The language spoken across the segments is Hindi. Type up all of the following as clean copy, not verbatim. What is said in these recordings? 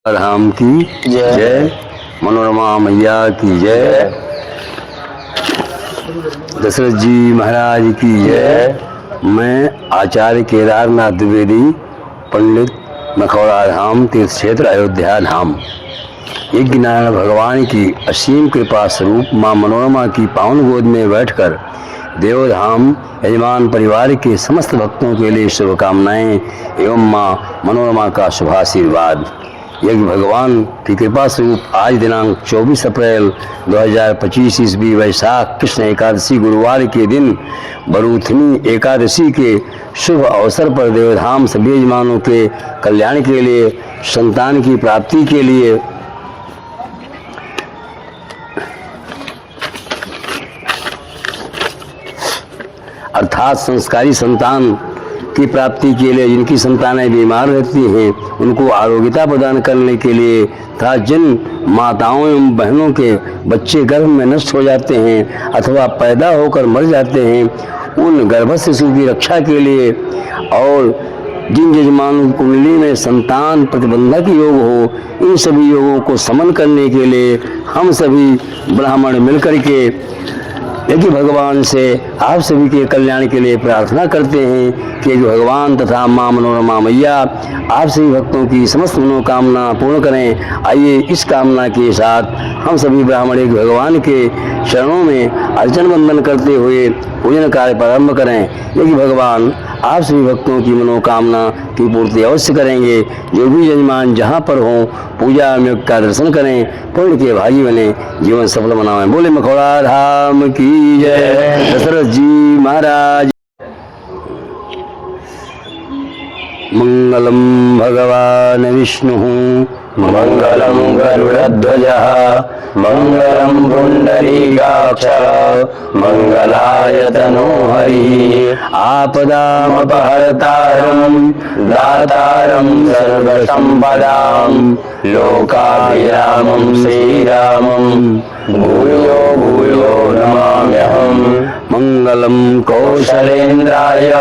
राम की जय, मनोरमा मैया की जय, दशरथ जी महाराज की जय। मैं आचार्य केदारनाथ द्विवेदी, पंडित, मखौड़ा धाम तीर्थ क्षेत्र अयोध्या धाम, यज्ञ नारायण भगवान की असीम कृपा स्वरूप माँ मनोरमा की पावन गोद में बैठकर देवधाम यजमान परिवार के समस्त भक्तों के लिए शुभकामनाएं एवं माँ मनोरमा का शुभाशीर्वाद। यज्ञ भगवान की कृपा स्वरूप आज दिनांक 24 अप्रैल 2025 ईस्वी वैशाख कृष्ण एकादशी गुरुवार के दिन बरूथनी एकादशी के शुभ अवसर पर देवधाम सभी यजमानों के कल्याण के लिए, संतान की प्राप्ति के लिए अर्थात संस्कारी संतान की प्राप्ति के लिए, जिनकी संतानें बीमार रहती हैं उनको आरोग्यता प्रदान करने के लिए तथा जिन माताओं एवं बहनों के बच्चे गर्भ में नष्ट हो जाते हैं अथवा पैदा होकर मर जाते हैं उन गर्भस्थ शिशु की रक्षा के लिए, और जिन यजमानों की कुंडली में संतान प्रतिबंधक योग हो, इन सभी योगों को समन करने के लिए हम सभी ब्राह्मण मिलकर के यज्ञ भगवान से आप सभी के कल्याण के लिए प्रार्थना करते हैं कि भगवान तथा माँ मनोरमा मैया आप सभी भक्तों की समस्त मनोकामना पूर्ण करें। आइए इस कामना के साथ हम सभी ब्राह्मण यज्ञ भगवान के चरणों में अर्चन वंदन करते हुए पूजन कार्य प्रारंभ करें। यज्ञ भगवान आप सभी भक्तों की मनोकामना की पूर्ति अवश्य करेंगे। जो भी यजमान जहाँ पर हों पूजा में का दर्शन करें, पुण्य के भागी बने, जीवन सफल बनावें। बोले मखौड़ा धाम की जय, दशरथ जी महाराज। मंगलम भगवान विष्णु मंगलम गरुड़ध्वजः मंगलम पुंडरीकाक्ष मंगलाय तनो हरिः आपदामपहर्तारं दातारं सर्वसंपदां लोकाभिरामं श्रीरामं भूयो भूयो नमाम्यहम्। मंगलम कौशलेन्द्राय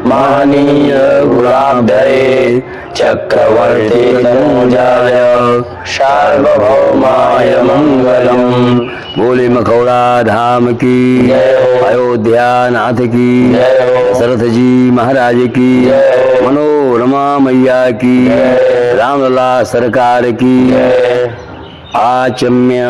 महनीय गुणाब्धये चक्रवर्ती तनूजाय सार्वभौमाय मंगलम। बोले मखौड़ा धाम की जय, अयोध्या नाथ की जय, दशरथ जी महाराज की जय, मनोरमा मैया की जय, रामलला सरकार की जय। आचम्य।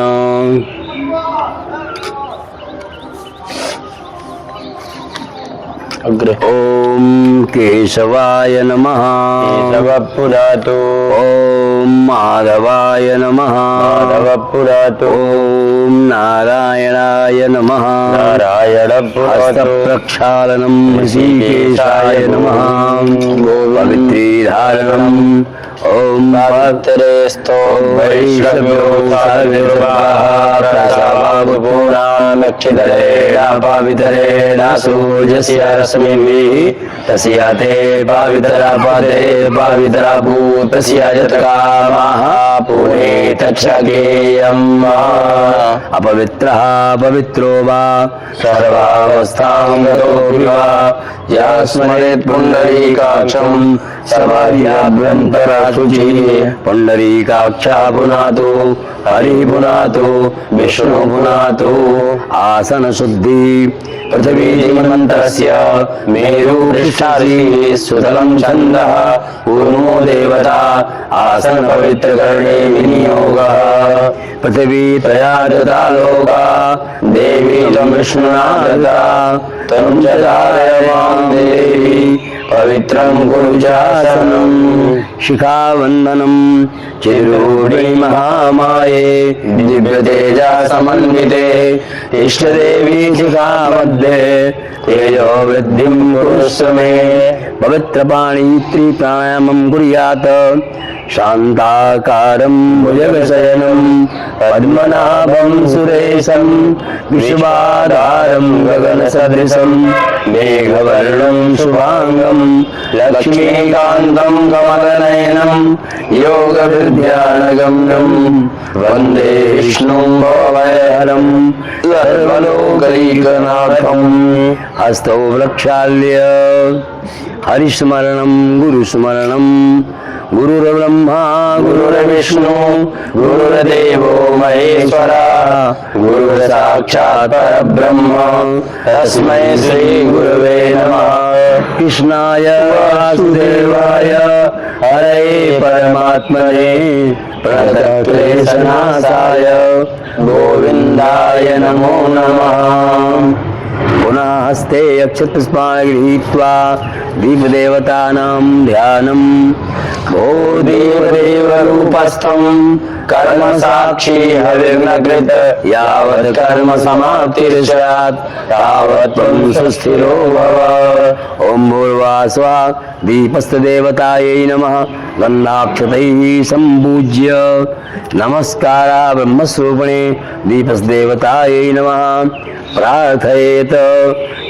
ओम केशवाय नमः केशव पुरातो ओम माधवाय नमः माधव पुरातो ओम नारायणाय नमः नारायण पुरातो हस्तप्रक्षालनम ऋषिकेशाय नमः पवित्रीधारणम् ओम पवित्रेस्तो वैष्णव्यो सूर्यस्य रश्मिभिः तस्य ते पवित्रापदे पवित्राभूतस्य यत्कामः पुरे तच्छगेयम्। अपवित्रः पवित्रो वा सर्वावस्थां गतोऽपि वा यस्मरेत् पुण्डरीकाक्षं सर्वाभ्यन्तराशुचिः। पुण्डरीकाक्षा पुनातु हरि पुनातु विष्णु पुनातु। आसन शुद्धि पृथ्वी जीवन्तस्य मेरु पृष्ठादि सुतलं छन्दः कूर्मो देवता आसन पवित्रकरणे विनियोगः। पृथ्वी तया दता लोका देवी तं विष्णुना दता तं च धारयमां देवी पवित्रं कुरु चासनम्। शिखावन्दनं चिरूढि महामाये दिव्यतेजा समन्विते इष्टदेवी शिखा मध्ये तेजो वृद्धिं कुरुष्व मे। पवित्रपाणि प्राणायामं कुर्यात् शान्ताकारं भुजगशयनं पद्मनाभं सुरेशं विश्वाधारं गगनसदृशं मेघवर्णं शुभांगं लक्ष्मीकान्तं कमलनयनं योगविद्यानगम्यं वन्दे विष्णुं भवभयहरं सर्वलोकैकनाथम्। हस्तौ प्रक्षाल्य हरिस्मरणं गुरुस्मरणं गुरुर्ब्रह्मा गुरुर्विष्णु गुरुर्देवो महेश्वरा गुरुर्साक्षात् परब्रह्म तस्मै श्री गुरवे नमः। कृष्णाय वासुदेवाय हरे परमात्मने प्रणतक्लेशनाशाय गोविन्दाय नमो नमः। पुनः हस्ते अक्षतपुष्पाणि गृहीत्वा दीपदेवतानां ध्यानं भो देवदेवरूपस्थं कर्म साक्षी हविर्नकृत यावत् कर्म समाप्तिर्स्यात् तावत् त्वं सुस्थिरो भव। ओम भूर्वास्वा दीपस्तदेवतायै नमः। गन्धाक्षतैः सम्पूज्य नमस्कारा ब्रह्मस्वरूपिणे दीपस्तदेवतायै नमः। प्रार्थयेत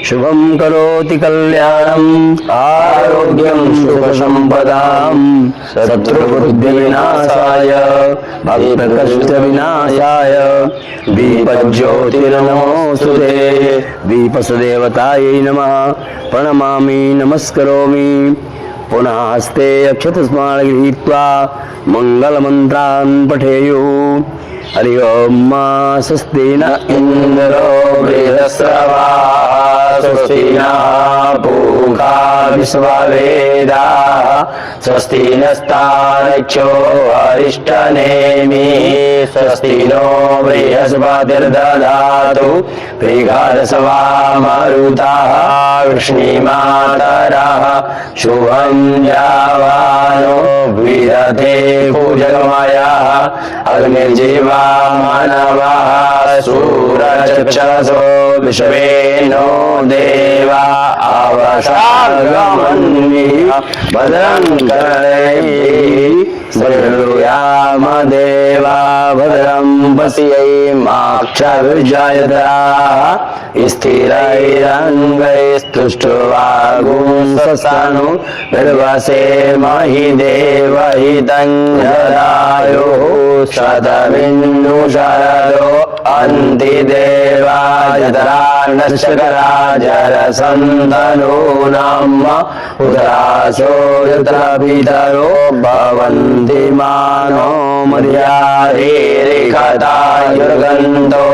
शुभं करोति कल्याणम् आरोग्यं सुखसम्पदां शत्रुबुद्धिविनाशाय भक्तकष्टविनाशाय दीपज्योतिर्नमोऽस्तुते। दीपसदेवतायै नमः। प्रणमामि नमस्करोमि। पुनः हस्ते अक्षतपुष्पाणि गृहीत्वा मङ्गलमन्त्रान् पठेयुः। हरि ओम स्वस्ति न इन्द्रो बृहस्रवाः स्वस्ति नः पूषा विश्ववेदाः स्वस्ति नस्तार्क्ष्यो अरिष्टनेमिः स्वस्ति नो बृहस्पतिर्दधातु बृहस्पतिर्दधातु मरुतः वृष्णिमातरः शुभं जावानो विदधे पूजकमयः अग्निर्जीवा मानवः सूरचक्षसो विश्वेनो देवा आवसागमन्विः भद्रं कर्णैः शृणुयाम देवा भद्रं पश्येमाक्षभिर्जयत्राः स्थिरैरङ्गैस्तुष्ट्वागुंससानु निर्वसेमहि देवहितं जदायुः शतमिन्दुशरदो अन्ति देवायतरान्नश्चकराजरसन्तनो नाम उदरासो यत्र पितरो भवन्ति मानो मर्यादेरिकतायुर्गन्धो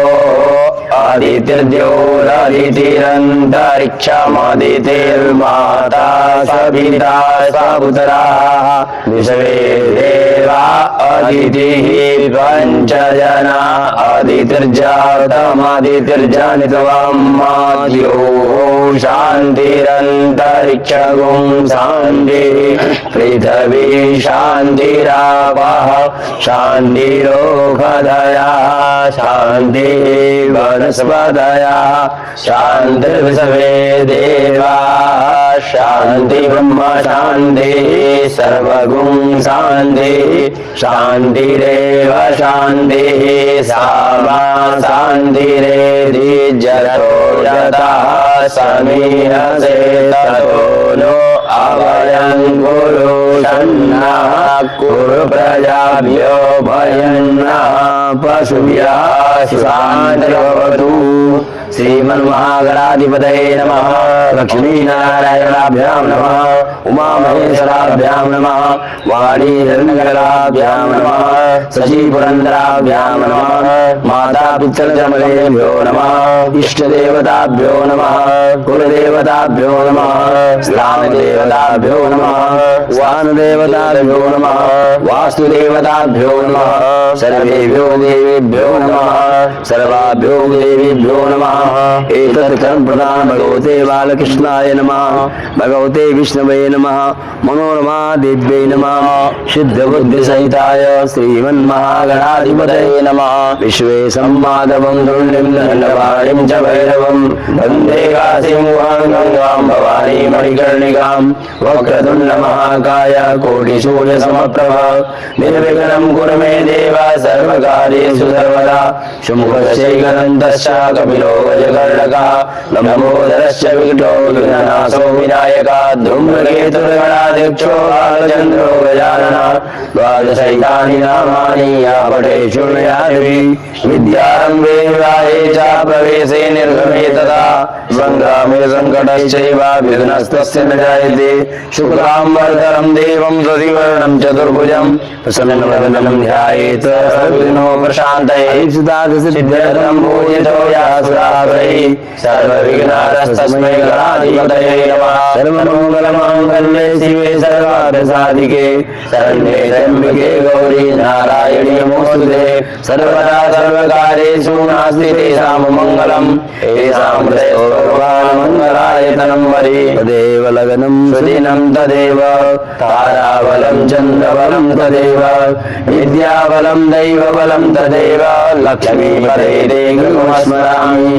आदित्यद्योरदितिरन्तरिक्षमदितिर्माता सविता सपुत्राः विश्वे देवा अदितिः पञ्चजना अदितिर्जातमदितिर्जनित्वं माद्यो शान्तिरन्तरिक्षगुं शान्तिः पृथिवी शान्तिरापः शान्तिरोगधयः शान्तिः वनस्पतयः शान्तिर्विश्वे देवाः शान्ति ब्रह्म शान्तिः सर्वगुं शान्तिः शान्तिरेव शान्तिः सामा शान्तिरेधि जतो यतः समीहसे ततो नो अभयं कुरु षण्णः कुरु प्रजाभ्यो भयन्नः पशुभ्यः शान्तिर्भवतु। श्रीमन्महागणाधिपतये नमः। लक्ष्मीनारायणाभ्यां नमः। उमामहेश्वराभ्यां नमः। वाणीधरनगराभ्यां नमः। शशिपुरन्दराभ्यां नमः। मातापितृजमलेभ्यो नमः। इष्टदेवताभ्यो नमः। कुलदेवताभ्यो नमः। स्नानदेवताभ्यो नमः। वानदेवताभ्यो नमः। वास्तुदेवताभ्यो नमः। सर्वेभ्यो देवेभ्यो नमः। सर्वाभ्यो देवेभ्यो नमः। एतत् कर्म प्रदान भगवते बालकृष्णाय नमः। भगवते विष्णवे नमः। मनोरमा देव्यै नमः। सिद्धबुद्धिसहिताय श्रीमन्महागणाधिपतये नमः। विश्वे सम्मादबन्धुर्निं दण्डपाणिं च भैरवं वन्दे काशीं गङ्गां भवानी मणिकर्णिकां वक्रतुण्डमहाकाय कोटिसूर्यसमप्रभ निर्विघ्नं कुरु मे देव सर्वकार्येषु सर्वदा शुम्भश्चैकदन्तश्च कपिलो गजकर्णकः लम्बोदरश्च विकटो विघ्ननाशो विनायकः धूम्रकेतुर्गणाध्यक्षो बालचन्द्रो गजाननः द्वादशैतानि नामानि या पठे शृणुयादिभिः विद्यारम्भे विवाहे च प्रवेशे निर्गमे तथा सङ्ग्रामे सङ्कटश्चैव विघ्नस्तस्य न जायते शुक्लाम्बरधरं देवं दधिवर्णं चतुर्भुजं प्रसन्नवदनं ध्यायेत् सर्वविघ्नो प्रशान्तये सिद्ध्यर्थं पूजितो यासुरासुरैः सर्वविघ्नास्तस्मै गणाधिपतये नमः सर्वमङ्गलमाङ्गल्ये शिवे सर्वार्थसाधिके शरण्ये त्र्यम्बके गौरी नारायणी नमोस्तुते सर्वदा सर्वकार्येषु नास्ति तेषां मङ्गलम् येषां मङ्गलायतनं वरे तदेव लग्नं सुदिनं तदेव ताराबलं चन्द्रबलं तदेव विद्याबलं दैवबलं तदेव लक्ष्मीपदे गृहमस्मरामि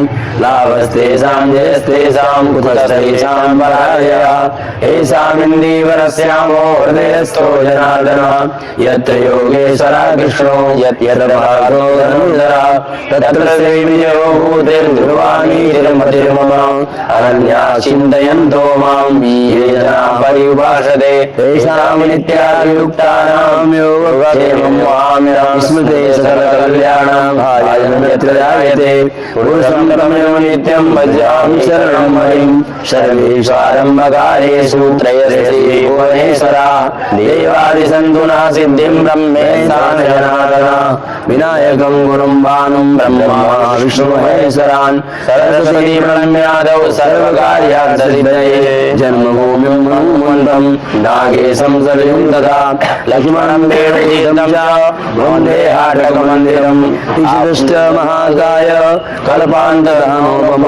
लाभस्तेषां जयस्तेषां कुतस्तेषां पराजयः येषामिन्दीवरस्यामो हृदयस्थो जनार्दनः यत्र योगेश्वरः कृष्णो यत्र भागो धनुर्धरः तत्र श्रीविजयो भूतिर्ध्रुवाणी तिरुमतिर्मम अनन्या चिन्तयन्तो मां ये जनाः पर्युपासते तेषां नित्याभियुक्तानां योगक्षेमं वहाम्यहं स्मृते सकलकल्याणां भाजनं यत्र जायते पुरुषं तमेव नित्यं भजामि शरणं हरिं सर्वेष्वारम्भकारेषु त्रयस्य भुवनेश्वरा देवादिसन्तु न सिद्धिं ब्रह्मे जनार्दन विनायकं गुरुं भानुं ब्रह्मा विष्णुमहेश्वरान् सरस्वती प्रणम्यादौ सर्वकार्यार्थसिद्धये जन्मभूमिं मन्त्रं नागेशं सरिं तथा लक्ष्मणं वेणुतीर्थं च वन्दे हाटकमन्दिरं महाकाय कल्पान्तरानोपम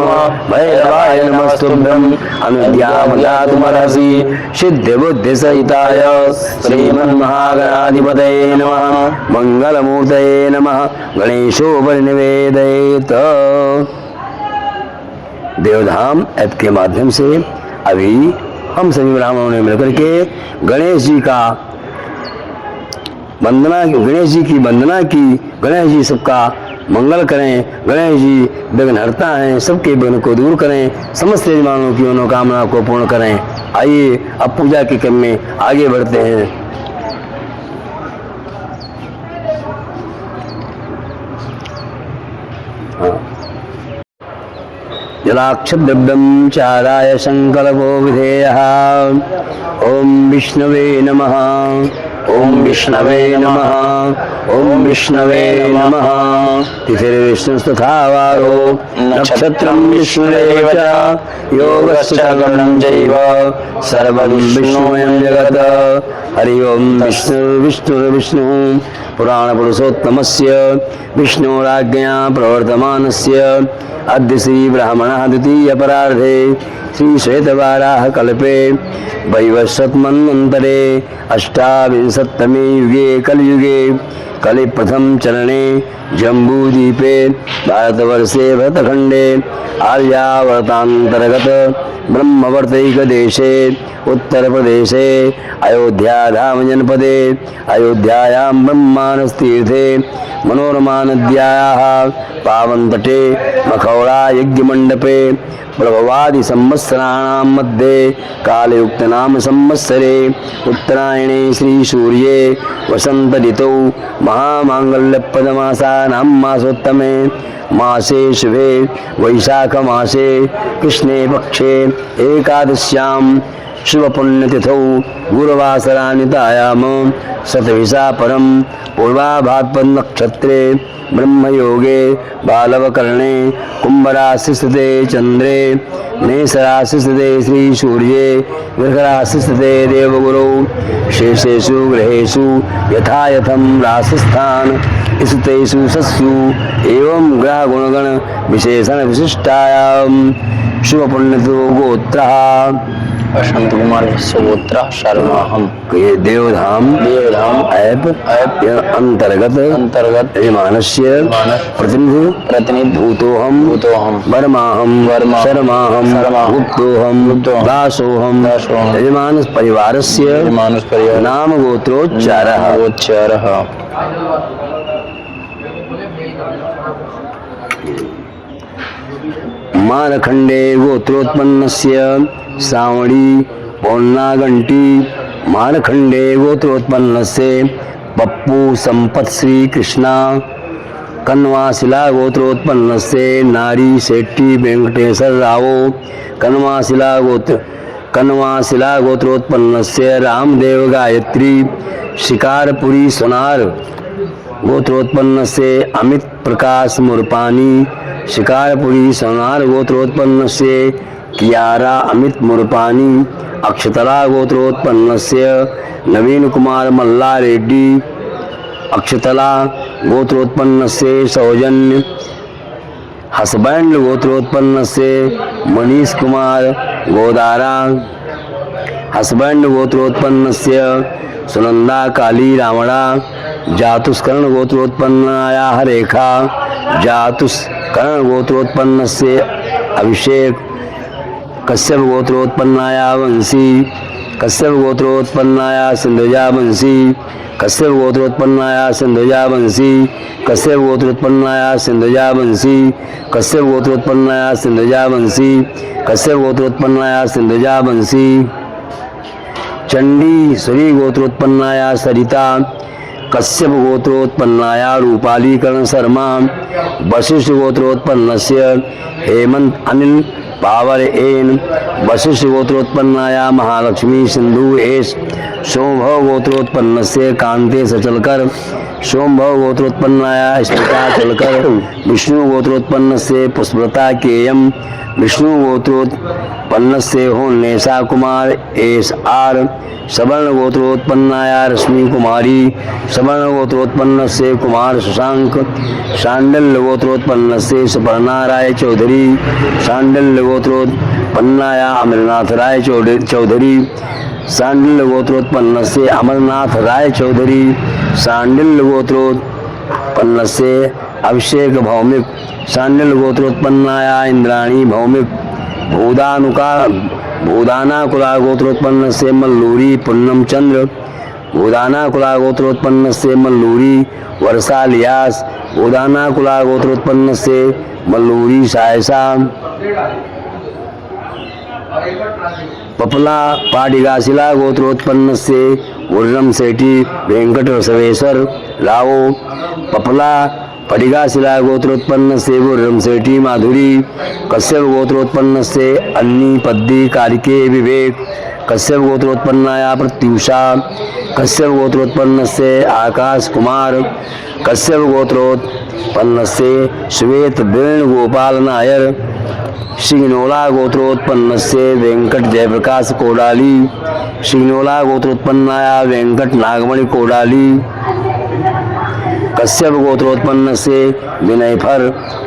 भैरवाय नमस्तुभ्यं अनुज्ञामदातुमर्हसि सिद्धिबुद्धिसहिताय श्रीमन्महागणाधिपतये नमः मंगलमूर्तये नमः गणेशोपनिवेदयेत। देवधाम ऐप के माध्यम से अभी हम सभी ब्राह्मणों ने मिलकर के गणेश जी की वंदना की। गणेश जी सबका मंगल करें। गणेश जी विघ्नहर्ता हैं, सबके विघ्न को दूर करें, समस्त यजमानों की मनोकामना को पूर्ण करें। आइए अब पूजा के क्रम में आगे बढ़ते हैं। जलाक्षद्रव्यं चाराय संकल्पो विधेयः। ओम विष्णवे नमः। ओम विष्णवे नमः। ओम विष्णवे नमः। तिथिर्विष्णुस्तथा वारो नक्षत्रं विष्णुरेव च योगश्च गणं चैव सर्वं विष्णुमयं जगत्। हरि ओम विष्णुर्विष्णुर्विष्णुः पुराणपुरुषोत्तमस्य विष्णोराज्ञया प्रवर्तमानस्य अद्य श्री ब्राह्मणः द्वितीय परार्धे श्री श्वेतवाराह कल्पे वैवस्वतमन्वन्तरे अष्टाविंशत्तमे युगे कलियुगे कलि प्रथम चरणे जम्बूद्वीपे भारतवर्षे भरतखंडे आर्यावर्तांतर्गत ब्रह्मवर्तैक देशे उत्तर प्रदेशे अयोध्या धाम जनपदे अयोध्यायां ब्रह्मानस्तीर्थे मनोरमा नद्यायाः पावन तटे मखौड़ा यज्ञ मंडपे प्रभवादि संवत्सराणां मध्ये कालयुक्त नाम संवत्सरे उत्तरायणे श्री सूर्ये वसंत ऋतौ महामांगल्यप्रदमासानां मासोत्तमे मासे शुभे वैशाख मासे कृष्णे पक्षे एकादश्यां शुभ पुण्यतिथौ गुरुवासरानितायाम शतभिषा परम पूर्वाभाद्पद नक्षत्रे ब्रह्मयोगे बालवकर्णे कुंभराशिस्थिते चंद्रे मेषराशिस्थिते श्री सूर्ये वृषराशिस्थिते देवगुरौ शेषेषु ग्रहेषु यथायथं राशिस्थान स्थितेषु सत्सु एवं ग्रह गुणगण विशेषण विशिष्टायां शुभ पुण्यतो गोत्रः वसंत कुमार गोत्र शर्मा। हम ये देवधाम ऐप अंतर्गत यजमानस्य प्रतिनिधि भूतोहम वर्माहम शर्माहम गुप्तोहम दासोहम यजमान परिवारस्य नाम गोत्रोच्चारः। मारखंडे गोत्रोत्पन्नस्य सावणी पौर्णागंटी मारखंडे गोत्रोत्पन्नस्य पप्पू संपत श्री कृष्णा कन्वाशिला गोत्रोत्पन्नस्य नारी शेट्टी वेंकटेश्वर राव कन्वाशिला गोत्रोत्पन्नस्य रामदेव गायत्री शिकारपुरी सोनार गोत्रोत्पन्नस्य अमित प्रकाश मुरपानी शिकारपुरी सोनार गोत्रोत्पन्नस्य कियारा अमित मुरपानी अक्षतला गोत्रोत्पन्नस्य नवीन कुमार मल्ला रेड्डी अक्षतला गोत्रोत्पन्नस्य सौजन्य हसबैंड गोत्रोत्पन्नस्य मनीष कुमार गोदारा हसबैंड गोत्रोत्पन्नस्य सुनंदा काली रावणा जातुष्कर्ण गोत्रोत्पन्नाया रेखा जातुष्कर्ण गोत्रोत्पन्नस्य अभिषेक कश्यप गोत्रोत्पन्नाया वंशी कश्यप गोत्रोत्पन्नाया सिंधुजा वंशी कश्यप गोत्रोत्पन्नाया सिंधुजा वंशी कश्यप गोत्रोत्पन्नाया सिंधुजा वंशी कश्यप गोत्रोत्पन्नाया सिंधुजा वंशी कश्यप गोत्रोत्पन्नाया सिंधुजा वंशी चंडी श्री गोत्रोत्पन्नाया सरिता कश्यप गोत्रोत्पन्नाया रूपाली कर्ण शर्मा वशिष्ठ गोत्रोत्पन्नस्य हेमंत अनिल पावर एन वशिष्ठ गोत्रोत्पन्नाया महालक्ष्मी सिंधु एस सोमभव गोत्रोत्पन्नस्य कांते सचलकर सोमभव गोत्रोत्पन्नाया स्मिता चलकर विष्णु गोत्रोत्पन्नस्य पुष्पलता केयम विष्णु गोत्रोत्पन्नस्य होन्नेशा कुमार एस आर सवर्ण गोत्रोत्पन्नाया रश्मि कुमारी सवर्ण गोत्रोत्पन्नस्य कुमार शशांक शांडल्य गोत्रोत्पन्नस्य सुपर्णा राय चौधरी शांडल्य गोत्रोत्पन्नाया अमरनाथ राय चौधरी शांडिल्य गोत्रोत्पन्नस्य अमरनाथ राय चौधरी शांडिल्य गोत्रोत्पन्नस्य अभिषेक भौमिक शांडिल्य गोत्रोत्पन्नाया इंद्राणी भौमिक भूदाना कुला गोत्रोत्पन्नस्य मल्लूरी पूर्णम चंद्र भूदाना कुला गोत्रोत्पन्नस्य मल्लूरी वर्षा लियास भूदाना कुला गोत्रोत्पन्नस्य मल्लूरी सायसा पपला पाडिगाशिला गोत्रोत्पन्नस्य उर्रम सेठी वेंकट बसवेश्वर राव पपला पडिगाशिला गोत्रोत्पन्नस्य उर्रम सेठी माधुरी कश्यप गोत्रोत्पन्नस्य अन्नी पद्दी कारिके विवेक कश्यप गोत्रोत्पन्नाया प्रत्युषा कश्यप गोत्रोत्पन्नस्य आकाश कुमार कश्यप गोत्रोत्पन्नस्य श्वेत वेणुगोपाल नायर शिग्नोला गोत्रोत्पन्नस्य वेंकट जयप्रकाश कोडाली शिग्नोला गोत्रोत्पन्नाया वेंकट नागमणि कोडाली कश्यप गोत्रोत्पन्नस्य विनयफर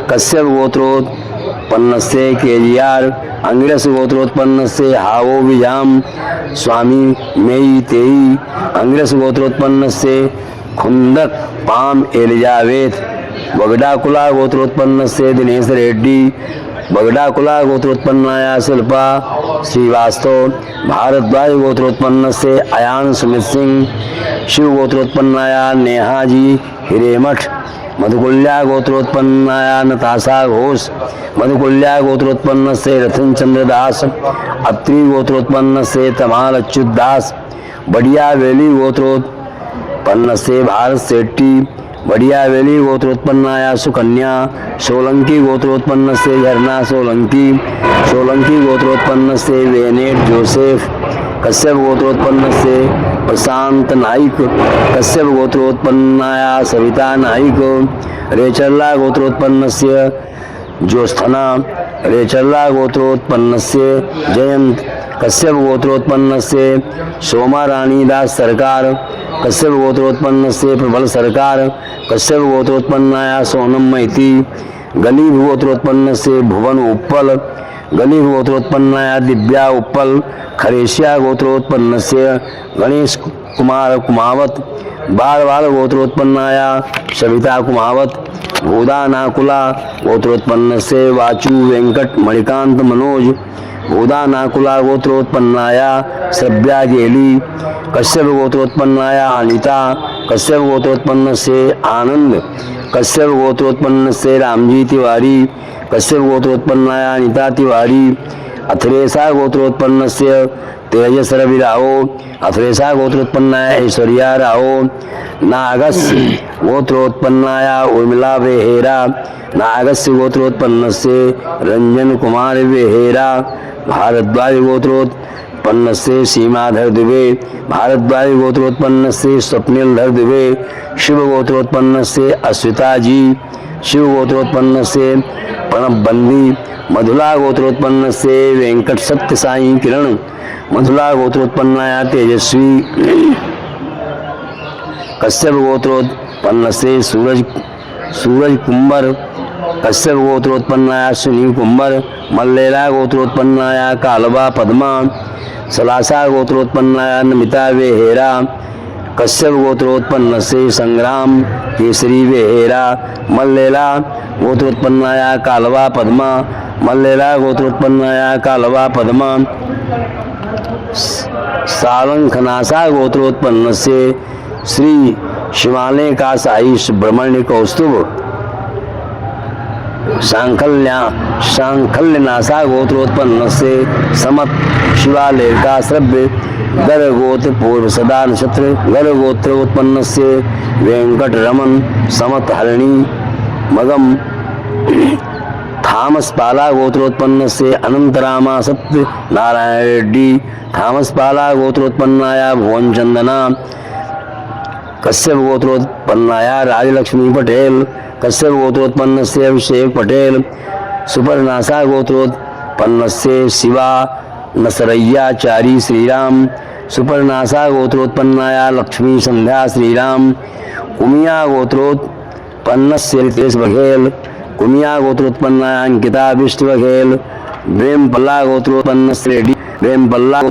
कश्यप गोत्रोत्पन्नस्य केजियार अंगिरस गोत्रोत्पन्नस्य हावो विजाम स्वामी मेई तेई अंगिरस गोत्रोत्पन्नस्य खुंदक पाम एलिजाबेथ बगडाकुला गोत्रोत्पन्नस्य दिनेश रेड्डी बगडाकुला गोत्रोत्पन्नाया शिल्पा श्रीवास्तव भारद्वाज गोत्रोत्पन्नस्य अयान सुमित सिंह शिव गोत्रोत्पन्नाया नेहाजी हिरेमठ मधुकुल्या गोत्रोत्पन्नाया नताशा घोष मधुकुल्या गोत्रोत्पन्नस्य रतन चंद्र दास अत्रि गोत्रोत्पन्नस्य तमाल अच्युत दास बढ़िया वेली गोत्रोत्पन्नस्य भारत शेट्टी बढ़िया वेली गोत्रोत्पन्नाया सुकन्या सोलंकी गोत्रोत्पन्नस्य झरना सोलंकी सोलंकी गोत्रोत्पन्नस्य वेनेट जोसेफ कश्यप गोत्रोत्पन्नस्य प्रशांत नाइक कश्यप गोत्रोत्पन्नाया सविता नाइक रेचल्ला गोत्रोत्पन्नस्य ज्योत्स्थना रेचल्ला गोत्रोत्पन्नस्य जयंत कश्यप गोत्रोत्पन्नस्य सोमा रानी दास सरकार कश्यप गोत्रोत्पन्नस्य प्रबल सरकार कश्यप गोत्रोत्पन्नाया सोनम मैती गली गोत्रोत्पन्नस्य भुवन उप्पल गली गोत्रोत्पन्नाया दिव्या उप्पल खरेशिया गोत्रोत्पन्नस्य गणेश कुमार कुमावत बाल बाल गोत्रोत्पन्नाया सविता कुमावत भूदा नाकुला गोत्रोत्पन्नस्य वाचु वेंकट मणिकांत मनोज भूदा नाकुला गोत्रोत्पन्नाया श्रव्या गेली कश्यप गोत्रोत्पन्नाया अनिता कश्यप गोत्रोत्पन्न से आनंद, कश्यप गोत्रोत्पन्न से रामजी तिवारी, कश्यप गोत्रोत्पन्नाया अनिता तिवारी, अथरेसा गोत्रोत्पन्न से तेजस रवि राव, अथरेसा गोत्रोत्पन्नाया ऐश्वर्या राव, नागस गोत्रोत्पन्नाया उर्मिला बेहेरा, नागस्य गोत्रोत्पन्न से रंजन कुमार बेहेरा, भारद्वाज गोत्रोत्पन्न से सीमाधर दुबे, भारद्वाज गोत्रोत्पन्न से स्वप्निलधर दुबे, शिव गोत्रोत्पन्न से अश्विता जी, शिव गोत्रोत्पन्न से प्रणब बंदी, मधुला गोत्रोत्पन्न से वेंकट सत्य साई किरण, मधुला गोत्रोत्पन्नाया तेजस्वी, कश्यप गोत्रोत्पन्न से सूरज कुंबर, कश्यप गोत्रोत्पन्नाया सुनील कुंबर, मल्लेला गोत्रोत्पन्नाया कालवा पद्मा, सलासा गोत्रोत्पन्नाया नमिता बेहेरा, कश्यप गोत्रोत्पन्न से संग्राम केसरी बेहेरा, मल्लेला गोत्रोत्पन्नाया कालवा पद्मा, मल्लेला गोत्रोत्पन्नाया कालवा पद्मा, सालंखनासा गोत्रोत्पन्न से श्री शिवालय का साई सुब्रमण्य कौस्तुभ, सांखल्यनासा गोत्रोत्पन्न से समत शिवालय का श्रव्य, गर गोत्र पूर्व सदा नक्षत्र, गर गोत्र उत्पन्न से वेंकट रमन, समत हरणी मगम, थामस पाला गोत्रोत्पन्न से अनंतरामा सत्य नारायण रेड्डी, थामस पाला गोत्रोत्पन्नाया भुवन चंदना, कश्यप गोत्रोत्पन्नाया राजलक्ष्मी पटेल, कश्यप गोत्रोत्पन्न से अभिषेक पटेल, सुपर्णासा गोत्रोत्पन्न से शिवा नसरैयाचारी श्रीराम, सुपर्णासा गोत्रोत्पन्नाया लक्ष्मी संध्या श्रीराम, कुमिया गोत्रोत्पन्न से रितेश बघेल, कुमिया गोत्रोत्पन्नाया अंकिता विष्ट बघेल, वेमपल्ला गोत्रोत्पन्न से रेड्डी, वेमपल्ला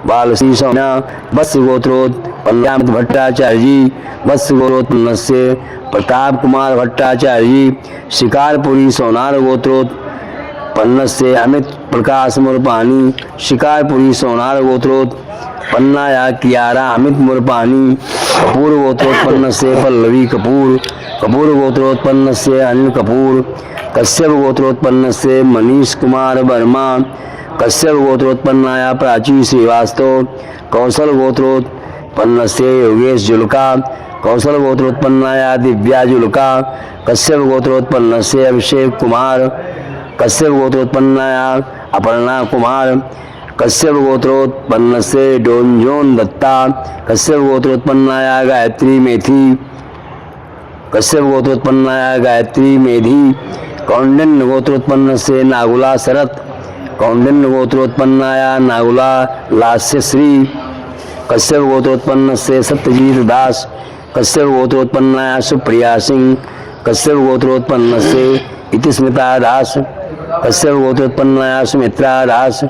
बालसी सोना, बस गोत्रोत्पन्न भट्टाचार्य जी, बस गोत्रोत्पन्न से प्रताप कुमार भट्टाचार्य जी, शिकारपुरी सोनार गोत्रोत्पन्न से अमित प्रकाश मुरपानी, शिकारपुरी सोनार गोत्रोत्पन्नाया कियारा अमित मुरपानी, कपूर गोत्रोत्पन्न से पल्लवी कपूर, कपूर गोत्रोत्पन्न से अनिल कपूर, कश्यप गोत्रोत्पन्न से मनीष कुमार वर्मा, कश्यप गोत्रोत्पन्नाया प्राची श्रीवास्तव, कौशल गोत्रोत्पन्न से योगेश जुल्का, कौशल गोत्रोत्पन्नाया दिव्या जुल्का, कश्यप गोत्रोत्पन्न से अभिषेक कुमार, कश्यप गोत्रोत्पन्नाया अपर्णा कुमार, कश्यप गोत्रोत्पन्न से डोंजोन दत्ता, कश्यप गोत्रोत्पन्नाया गायत्री मेथी, कश्यप गोत्रोत्पन्नाया गायत्री मेधी, कौंडिन्य गोत्रोत्पन्न से नागुला शरत, कौंडिन्य गोत्रोत्पन्नाया नागुला लास्यश्री, कश्यप गोत्रोत्पन्न से सत्यजीत दास, कश्यप गोत्रोत्पन्नाया सुप्रिया सिंह, कश्यप गोत्रोत्पन्न से इतिस्मिता दास, कश्यप गोत्रोत्पन्नाया सुमित्रा दास,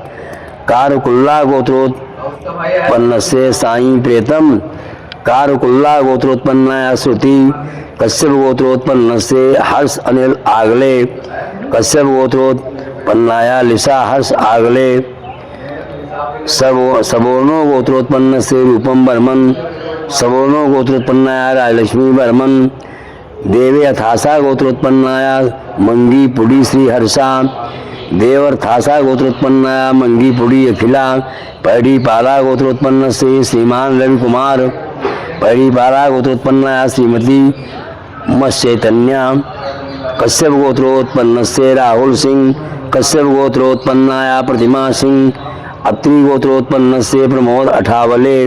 कारकुल्ला गोत्रोत्पन्न से साई प्रेतम, कारकुल्ला गोत्रोत्पन्नाया श्रुति, कश्यप गोत्रोत्पन्न से हर्ष अनिल आगले, कश्यप गोत्रोत्पन्नाया लिसा हर्ष आगले, सवर्णो गोत्रोत्पन्न से रूपम बर्मन, सवर्णो गोत्रोत्पन्नाया राजलक्ष्मी बर्मन, देवे अथासा गोत्रोत्पन्नाया मंगी पुड़ी श्री हर्षा, देवर्थासा गोत्रोत्पन्नाया मंगी पुड़ी अखिला, पैड़ी पाला गोत्रोत्पन्न से श्रीमान रवि कुमार, पैड़ी पाला गोत्रोत्पन्नाया श्रीमती मत्स्यचैतन्या, कश्यप गोत्रोत्पन्न से राहुल सिंह, कश्यप गोत्रोत्पन्नाया प्रतिमा सिंह, अत्रि गोत्रोत्पन्न से प्रमोद अठावले,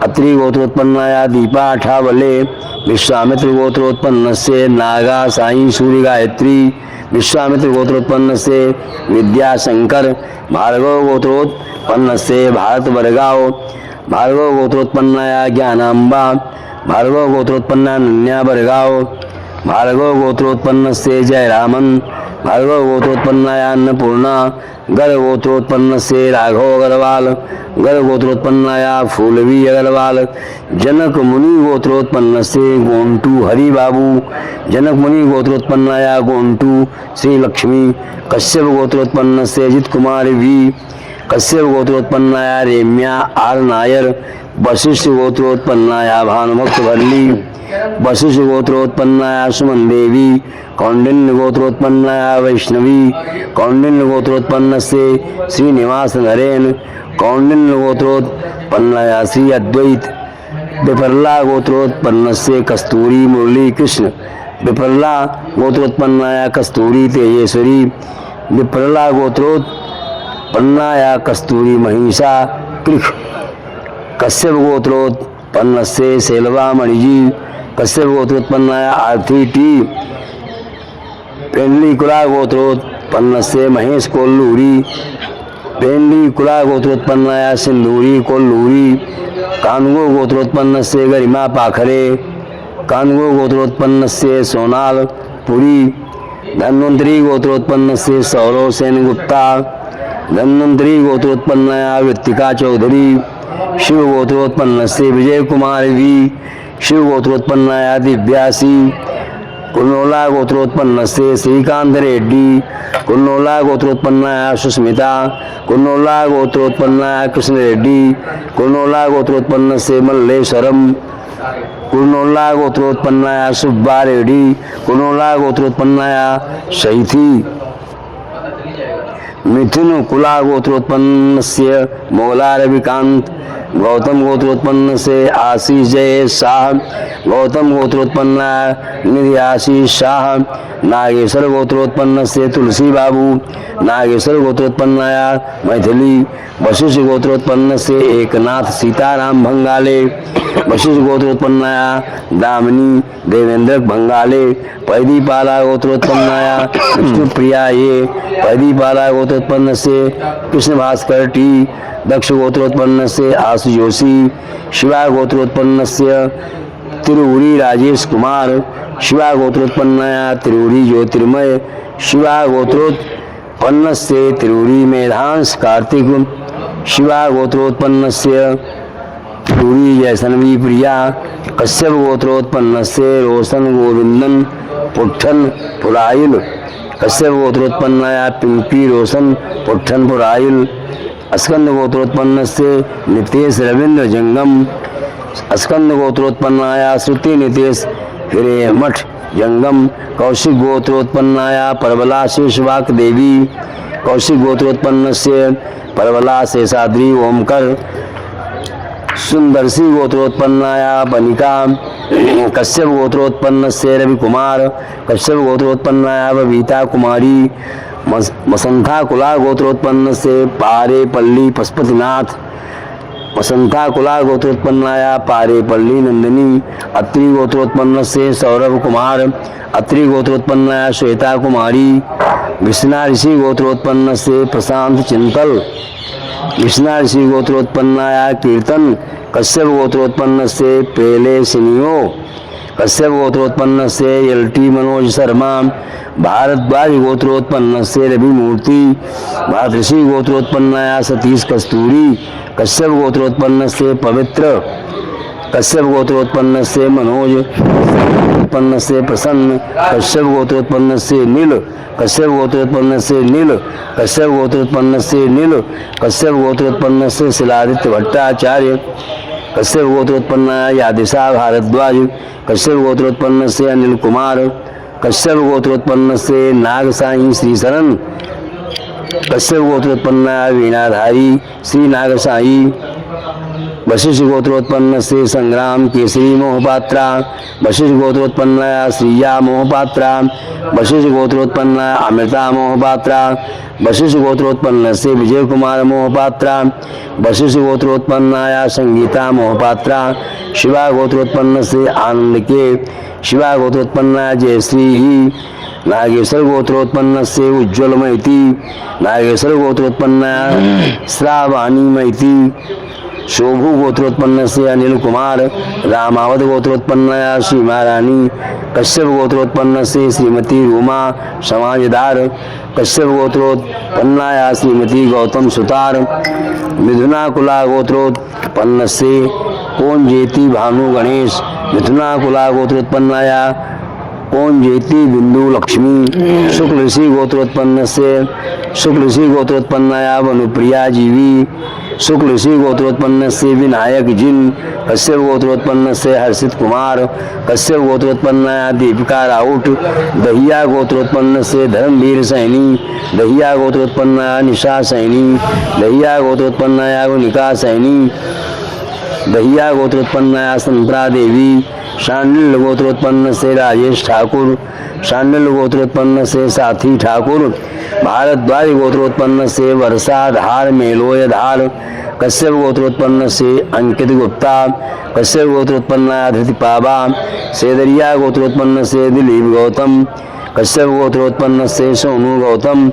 अत्रि गोत्रोत्पन्नाया दीपा अठावले, विश्वामित्र गोत्रोत्पन्न से नागा साई सूर्य गायत्री, विश्वामित्र गोत्रोत्पन्न से विद्याशंकर, भार्गव गोत्रोत्पन्न से भारत बरगाव, भार्गव गोत्रोत्पन्नाया ज्ञानांबा, भार्गव गोत्रोत्पन्ना नन्या बरगाव, भार्गव गोत्रोत्पन्न से जयरामन, भार्गव गोत्रोत्पन्नाया अन्नपूर्णा, गर गोत्रोत्पन्न से राघव अग्रवाल, गर गोत्रोत्पन्नाया फूलवी अग्रवाल, जनक मुनि गोत्रोत्पन्न से गोंटू हरि बाबू, जनक मुनि गोत्रोत्पन्नाया गोंटू श्री लक्ष्मी, कश्यप गोत्रोत्पन्न से अजित कुमार वी, कश्यप गोत्रोत्पन्नाया रेम्या आर नायर, वशिष्ठ गोत्रोत्पन्नाया भानुभक्त भल्ली, वशिष्ठ गोत्रोत्पन्नाया सुमन देवी, कौंडिन्य गोत्रोत्पन्नाया वैष्णवी, कौंडिन्य गोत्रोत्पन्न से श्रीनिवास नरेन, कौंडिन्य गोत्रोत्पन्नाया श्री अद्वैत, विप्रला गोत्रोत्पन्न से कस्तूरी मुरली कृष्ण, विप्रला गोत्रोत्पन्नाया कस्तूरी तेजेश्वरी, विप्रला गोत्रोत्पन्नाया कस्तूरी महिषा कृख, कश्यप गोत्रोत्पन्न से सेलवा मणिजी, कश्यप गोत्रोत्पन्नाया आरती टी, पेंडली कुला गोत्रोत्पन्न से महेश कोल्लूरी, पेंडली कुला गोत्रोत्पन्नाया सिंदूरी कोल्लूरी, कानगो गोत्रोत्पन्न से गरिमा पाखरे, कानगो गोत्रोत्पन्न से सोनाल पुरी, धन्वंतरी गोत्रोत्पन्न से सौरव सेन गुप्ता, धन्वंतरी गोत्रोत्पन्नाया वृत्तिका चौधरी, शिव गोत्रोत्पन्न से विजय कुमार वी, शिव गोत्रोत्पन्नाया दिव्यासी, कुन्नोला गोत्रोत्पन्न से श्रीकांत रेड्डी, कुन्नोला गोत्रोत्पन्नाया सुस्मिता, कुन्नोला गोत्रोत्पन्नाया कृष्ण रेड्डी, कुन्नोला गोत्रोत्पन्न से मल्लेश्वरम, कुन्नोला गोत्रोत्पन्नाया सुब्बा रेड्डी, कुन्नोला गोत्रोत्पन्नाया शैथी, मिथुन कुला गोत्रोत्पन्न से मोगला रविकांत, गौतम गोत्रोत्पन्न से आशीष जय शाह, गौतम गोत्रोत्पन्न निधि आशीष शाह, नागेश्वर गोत्रोत्पन्न से तुलसी बाबू, नागेश्वर गोत्रोत्पन्नाया मैथिली, वशिष्ठ गोत्रोत्पन्न से एकनाथ सीताराम भंगाले, वशिष्ठ गोत्रोत्पन्नाया दामिनी देवेंद्र भंगाले, पैदीपाला गोत्रोत्पन्नाया विष्णुप्रिया ये, पैदीपाला गोत्रोत्पन्न से कृष्ण भास्कर टी, दक्ष गोत्रोत्पन्न से आशु जोशी, शिवा गोत्रोत्पन्न से तिरुउरी राजेश कुमार, शिवा गोत्रोत्पन्नाया तिरुउरी ज्योतिर्मय, शिवा गोत्रोत्पन्न से तिरुउरी मेधांश कार्तिक, शिवा गोत्रोत्पन्न से तिरुउरी जैसनवी प्रिया, कश्यप गोत्रोत्पन्न से रोशन गोविंदन पुट्ठन पुराइल, कश्यप गोत्रोत्पन्नाया पिंपी रोशन पुट्ठन पुराइल, स्कंद गोत्रोत्पन्न से नितेश रविंद्र जंगम, स्कंद गोत्रोत्पन्नाया श्रुति नितेश हिरेमठ जंगम, कौशिक गोत्रोत्पन्नाया परबला शेषवाक देवी, कौशिक गोत्रोत्पन्न से परबला शेषाद्री ओमकर, सुंदरसी गोत्रोत्पन्नाया बनिका, कश्यप गोत्रोत्पन्न से रवि कुमार, कश्यप गोत्रोत्पन्नाया बबीता कुमारी, मसंथा कुला गोत्रोत्पन्न से पारे पल्ली पशुपतिनाथ, मसंथा कुला गोत्रोत्पन्नाया पारे पल्ली नंदिनी, अत्रि गोत्रोत्पन्न से सौरभ कुमार, अत्रि गोत्रोत्पन्नाया श्वेता कुमारी, विष्णा ऋषि गोत्रोत्पन्न से प्रशांत चिंतल, विष्णा ऋषि गोत्रोत्पन्नाया कीर्तन, कश्यप गोत्रोत्पन्न से पेले सिनियो, कश्यप गोत्रोत्पन्न से एलटी मनोज शर्मा, भारद्वाज गोत्रोत्पन्न से रवि मूर्ति, भाद्रषि गोत्रोत्पन्नाया सतीश कस्तूरी, कश्यप गोत्रोत्पन्न से पवित्र, कश्यप गोत्रोत्पन्न से मनोज, उत्पन्न से प्रसन्न, कश्यप गोत्रोत्पन्न से नील, कश्यप गोत्रोत्पन्न से नील, कश्यप गोत्रोत्पन्न से नील, कश्यप गोत्रोत्पन्न से शिलादित्य भट्टाचार्य, कश्यप गोत्रोत्पन्नाया यादिशा भारद्वाज, कश्यप गोत्रोत्पन्न से अनिल कुमार, कश्यप गोत्रोत्पन्न से नाग साई श्री शरण, कश्यप गोत्रोत्पन्नाया वीणाधारी श्री नाग साई, वशिष्ठ गोत्रोत्पन्न से संग्राम केसरी मोहपात्रा, वशिष्ठ गोत्रोत्पन्नाया श्रीया मोहपात्रा, वशिष्ठ गोत्रोत्पन्नाया अमृता मोहपात्रा, वशिष्ठ गोत्रोत्पन्न से विजय कुमार मोहपात्रा, वशिष्ठ गोत्रोत्पन्नाया संगीता मोहपात्रा, शिवा गोत्रोत्पन्न से आनंद के, शिवा गोत्रोत्पन्नाया जयश्री ही, नागेश्वर गोत्रोत्पन्न से उज्ज्वल मैती, नागेश्वर गोत्रोत्पन्नाया श्रावाणी मैती, शोभु गोत्रोत्पन्न से अनिल कुमार, रामावत गोत्रोत्पन्नाया सीमा रानी, कश्यप गोत्रोत्पन्न से श्रीमती रूमा समाजदार, कश्यप गोत्रोत्पन्नाया श्रीमती गौतम सुतार, मिथुना कुला गोत्रोत्पन्न से कौन जेती भानु गणेश, मिथुना कुला गोत्रोत्पन्नाया कौन जेती बिंदु लक्ष्मी, शुक्ल ऋषि गोत्रोत्पन्न से शुक्ल ऋषि गोत्रोत्पन्नाया वनुप्रिया जीवी, शुक्ल ऋषि गोत्रोत्पन्न से विनायक जिन, कश्यप गोत्रोत्पन्न से हर्षित कुमार, कश्यप गोत्रोत्पन्न दीपिका राउत, दहिया गोत्रोत्पन्न से धर्मवीर सैनी, दहिया गोत्रोत्पन्न निशा सैनी, दहिया गोत्रोत्पन्न गुनिका सैनी, दहिया गोत्रोत्पन्न संतरा देवी, शांडिल गोत्रोत्पन्न से राजेश ठाकुर, शांडिल गोत्रोत्पन्न से साथी ठाकुर, भारद्वाज गोत्रोत्पन्न से वर्षा धार मेलोय धार, कश्यप गोत्रोत्पन्न से अंकित गुप्ता, कश्यप गोत्रोत्पन्न धृति पाबा, सेदरिया गोत्रोत्पन्न से दिलीप गौतम, कश्यप गोत्रोत्पन्न से सोनू गौतम,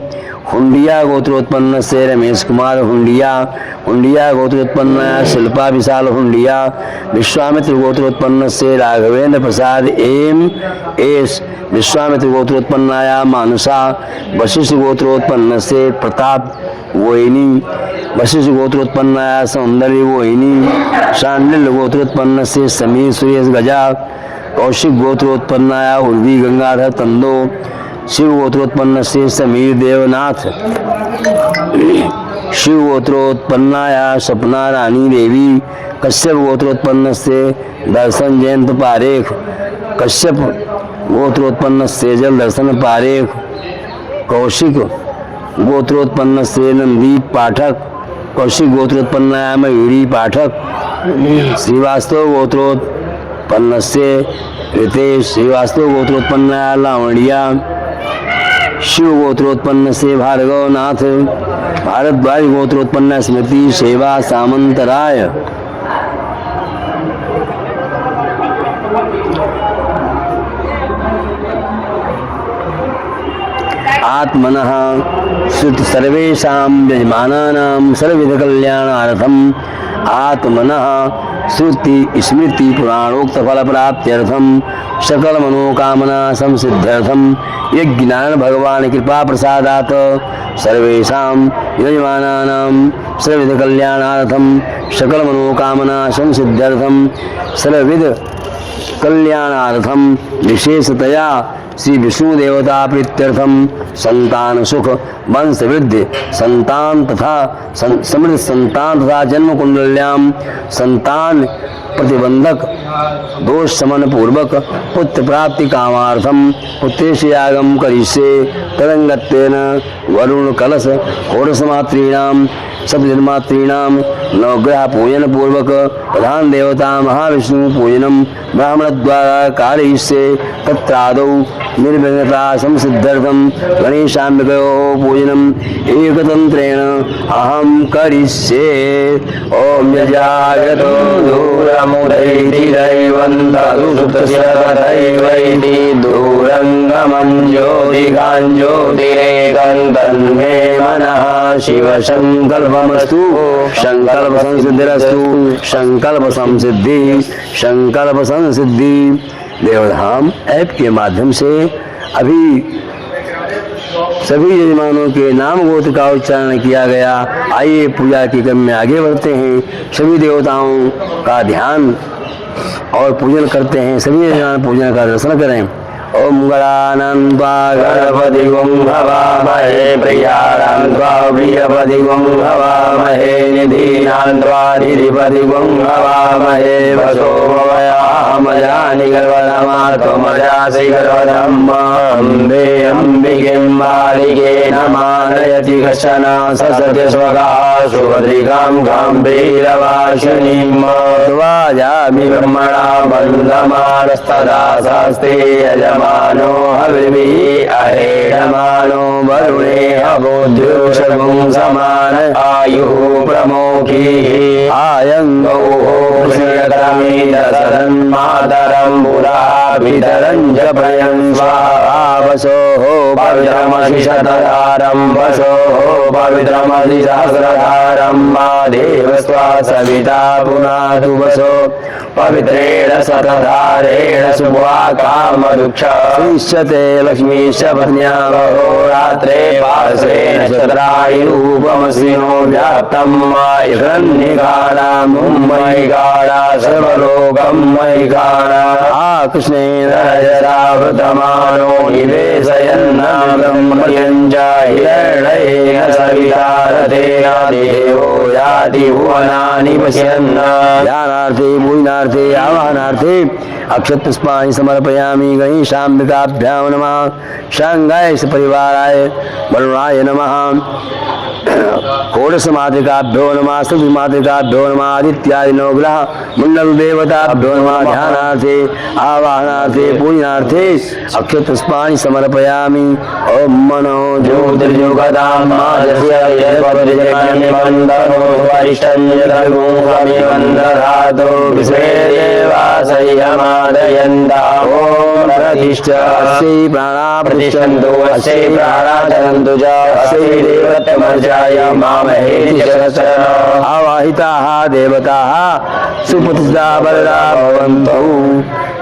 हुंडिया गोत्रोत्पन्न से रमेश कुमार हुंडिया, हुंडिया गोत्रोत्पन्न शिल्पा विशाल हुंडिया, विश्वामित्र गोत्रोत्पन्न से राघवेंद्र प्रसाद एम एस, विश्वामित्र गोत्रोत्पन्नाया मानसा, वशिष्ठ गोत्रोत्पन्न से प्रताप वोइनी, वशिष्ठ गोत्रोत्पन्नाया सौंदर्य वोइनी, शांडिल गोत्रोत्पन्न से समीर सुरेश गजा, कौशिक गोत्रोत्पन्नाया उर्वी गंगाधर तंदो, शिव गोत्रोत्पन्न से समीर देवनाथ, शिव गोत्रोत्पन्नाया सपना रानी देवी, कश्यप गोत्रोत्पन्न से दर्शन जयंत पारेख, कश्यप गोत्रोत्पन्न से जल दर्शन पारेख, कौशिक गोत्रोत्पन्न से नंदीप पाठक, कौशिक गोत्रोत्पन्नाया मयूरी पाठक, श्रीवास्तव गोत्रोत्पन्न से रितेश, श्रीवास्तव गोत्रोत्पन्नाया लावणिया, शिव गोत्रोत्पन्न से भार्गव नाथ, भारद्वाज गोत्रोत्पन्न स्मृति सेवा सामंतराय, आत्मनः सर्वेषां यजमानानां सर्वविध कल्याणार्थम, आत्मनः श्रुति स्मृति पुराणोक्त फल प्राप्त्यर्थम, सकल मनोकामना संसिद्ध्यर्थम, यज्ञान भगवान कृपा प्रसादात सर्वेषां यजमानानां सर्वविध कल्याणार्थम, सकल मनोकामना संसिद्ध्यर्थम, सर्वविध कल्याणार्थम, विशेषतया श्री विष्णु देवता प्रीत्यर्थम, संतान सुख वंश वृद्धि संतान तथा समृद्ध संतान तथा जन्म कुंडल्याम संतान प्रतिबंधक दोष समन पूर्वक पुत्र प्राप्ति कामार्थम पुत्रेशयागम करिष्ये, तरंगत्वेन वरुण कलश होरसमात्रीणाम सप्तजन्मात्रीणाम नवग्रह पूजन पूर्वक प्रधान देवता महाविष्णु पूजनम ब्राह्मण द्वारा कारयिष्ये, तत्रादौ निर्विघ्नता संसिद्धर्थम गणेशाम्बिकयोः पूजनम एकतंत्रेण अहम करिष्ये। ओम यजागतो दूरमुदैति दैवन्तदुसुप्तस्य तथैवैति दूरङ्गमं ज्योतिकां ज्योतिरेकं तन्मे मनः शिवसङ्कल्पमस्तु, संकल्प संसिद्धिरस्तु, संकल्प संसिद्धि, संकल्प संसिद्धि। देवधाम ऐप के माध्यम से अभी सभी यजमानों के नाम गोत्र का उच्चारण किया गया। आइए पूजा के क्रम में आगे बढ़ते हैं, सभी देवताओं का ध्यान और पूजन करते हैं। सभी यजमान पूजन का दर्शन करें। ओम गणानन्त्वा गणपति हवामहे, प्रियानन्त्वा प्रियपति हवामहे, निधीनान्त्वा निधिपति हवामहे, वसो भवयामजानि गर्भधमात्मजासि गर्भधम्म, अम्बे अम्बिकें बालिकेन मानयति कश्चन ससत्य स्वकाः सुभद्रिकां गम्भीरवासिनीं, ध्वजामि ब्रह्मणा वन्दमानस्तदा शास्त्रे यजमानो हविर्भिः अहेडमानो वरुणे अबोध्युषगुं समान आयुः प्रमोखीः आयङ्गौः श्रियतमी दशरन्मातरं पुराभितरं जपयन् स्वाहा। वसोः पवित्रमसि शतधारं, वसोः पवित्रमसि सहस्रधारं, मा देवस्त्वा सविता पुनातु वसो पवित्रेण शतधारेण शुभा कामदुःखिष्यते लक्ष्मीश पत्न्या रात्रे पार्श्वेन शतरायुरूपमसिनो व्याप्तं हिरण्यकाणा मुम्मयिकाणा सर्वलोकं मयिकाणा। कृष्ण तेन रजतावृतमानो हिरण्येन सविता रथेन देवो याति भुवनानि पश्यन्। ध्यानार्थे पूजनार्थे आवाहनार्थे अक्षतपुष्पाणि समर्पयामि। गणेशाम्बिकाभ्यां नमः। शांगाय परिवाराय वरुणाय नमः। षोडश मातृकाभ्यो नमः। स्तुति मातृकाभ्यो नमः। आदित्यादि नवग्रह मंडल देवताभ्यो नमः। ध्यानार्थे आवाहनार्थे पूजनार्थे अक्षतपुष्पाणि समर्पयामि। ओम मनो ज्योतिर्युगदां माजस्य यद्वज्रजन्यमन्दनो वरिष्ठन्यधर्मो हमिवन्दधातो विश्वेदेवासयमादयन्ता। ओम प्रतिष्ठा अस्यै प्राणा प्रतिष्ठन्तु अस्यै प्राणा चरन्तु च अस्यै देवतमर्जाय मामहे शरशरण। आवाहिताः देवताः सुप्रतिष्ठा वरदा भवन्तु।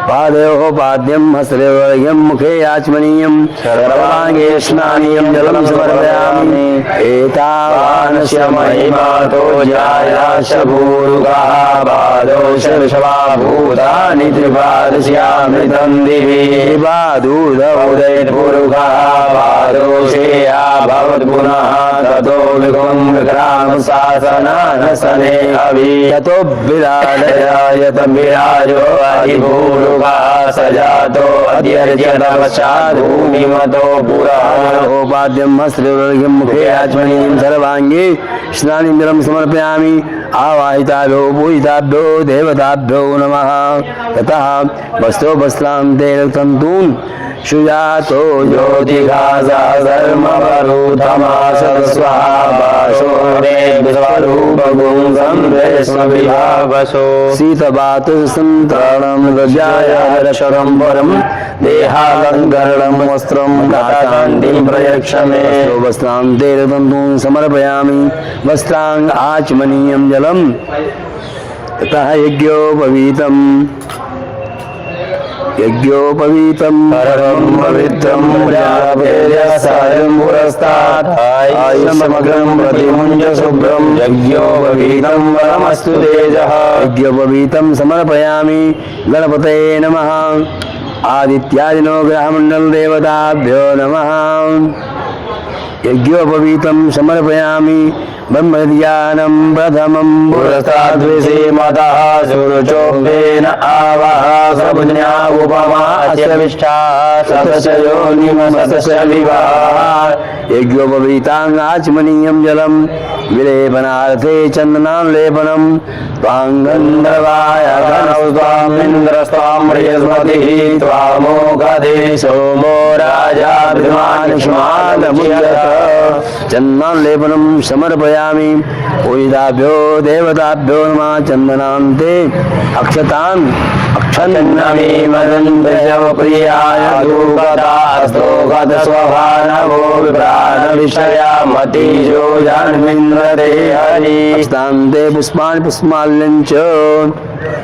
पादयोः पाद्यं हस्तयोर्घ्यं मुखे आचमनीयं सर्वाङ्गे स्नानीयं जलं समर्पयामि। एतावानस्य महिमातो जायाश्च भूरुगः पादौ षडशवा भूतानि त्रिपादस्यामृतं दिवि पादूर्धमुदयद्भूरुगः पादौ श्रेया भवद्पुनः ततो विगुं विक्राम शासनानसने अभि ततो विराजयत विराजो अधिभूरु सजातो अद्यर्जतपश्चाद्भूमिमतो पुरोपाद्यं हस्त्रयोर्घ्यं मुखे आचमनीयं सर्वाङ्गे स्नानं जलं समर्पयामि। आवाहिताभ्यो पूजिताभ्यो देवताभ्यो नमः। ततः वस्त्रो वस्त्रान्ते तन्तून् सुजातो ज्योतिघासा धर्मवरूथमासस्वहासो शीतवातसंतरणं रजायारक्षरं वरं देहालङ्करणं वस्त्रं दातान्तिं प्रयक्षमे। वस्त्रान्ते तन्तून् समर्पयामि। वस्त्राङ्ग आचमनीयं जलं ततः यज्ञोपवीतं परमं पवित्रं प्रजापतेर्यं पुरस्तात् समग्रं प्रतिमुञ्च शुभ्रं यज्ञोपवीतं वरमस्तु तेजः। यज्ञोपवीतं समर्पयामि। गणपतये नमः। आदित्यादिनो ग्रहमण्डल देवताभ्यो नमः। यज्ञोपवीतं समर्पयामि। ब्रह्मज्ञानं प्रथमं पुरस्ताद्विषीमतः सुरुचोक्तेन आवह सपुण्या उपमा अस्य विष्ठा सतस्य योनिमसस्य विवाह। यज्ञोपवीताङ्गाचमनीयं जलं विलेपनार्थे चन्दनालेपनं त्वाङ्गन्धर्वाय गणौ त्वामिन्द्रस्त्वां बृहस्पतिः त्वामोघदे सोमो राजा विमानश्मादमुच्यत। चन्दनालेपनं समर्पयामि। पूजिताभ्यो देवताभ्यो नमः। चन्दनान्ते अक्षतान् अक्षन्नमे मदन्तप्रियाय धूपदास्तोगत स्वभानवो विप्राणविषया मतिजो जन्मिन्द्रते हरि। हस्तान्ते पुष्पाणि पुष्माल्यं च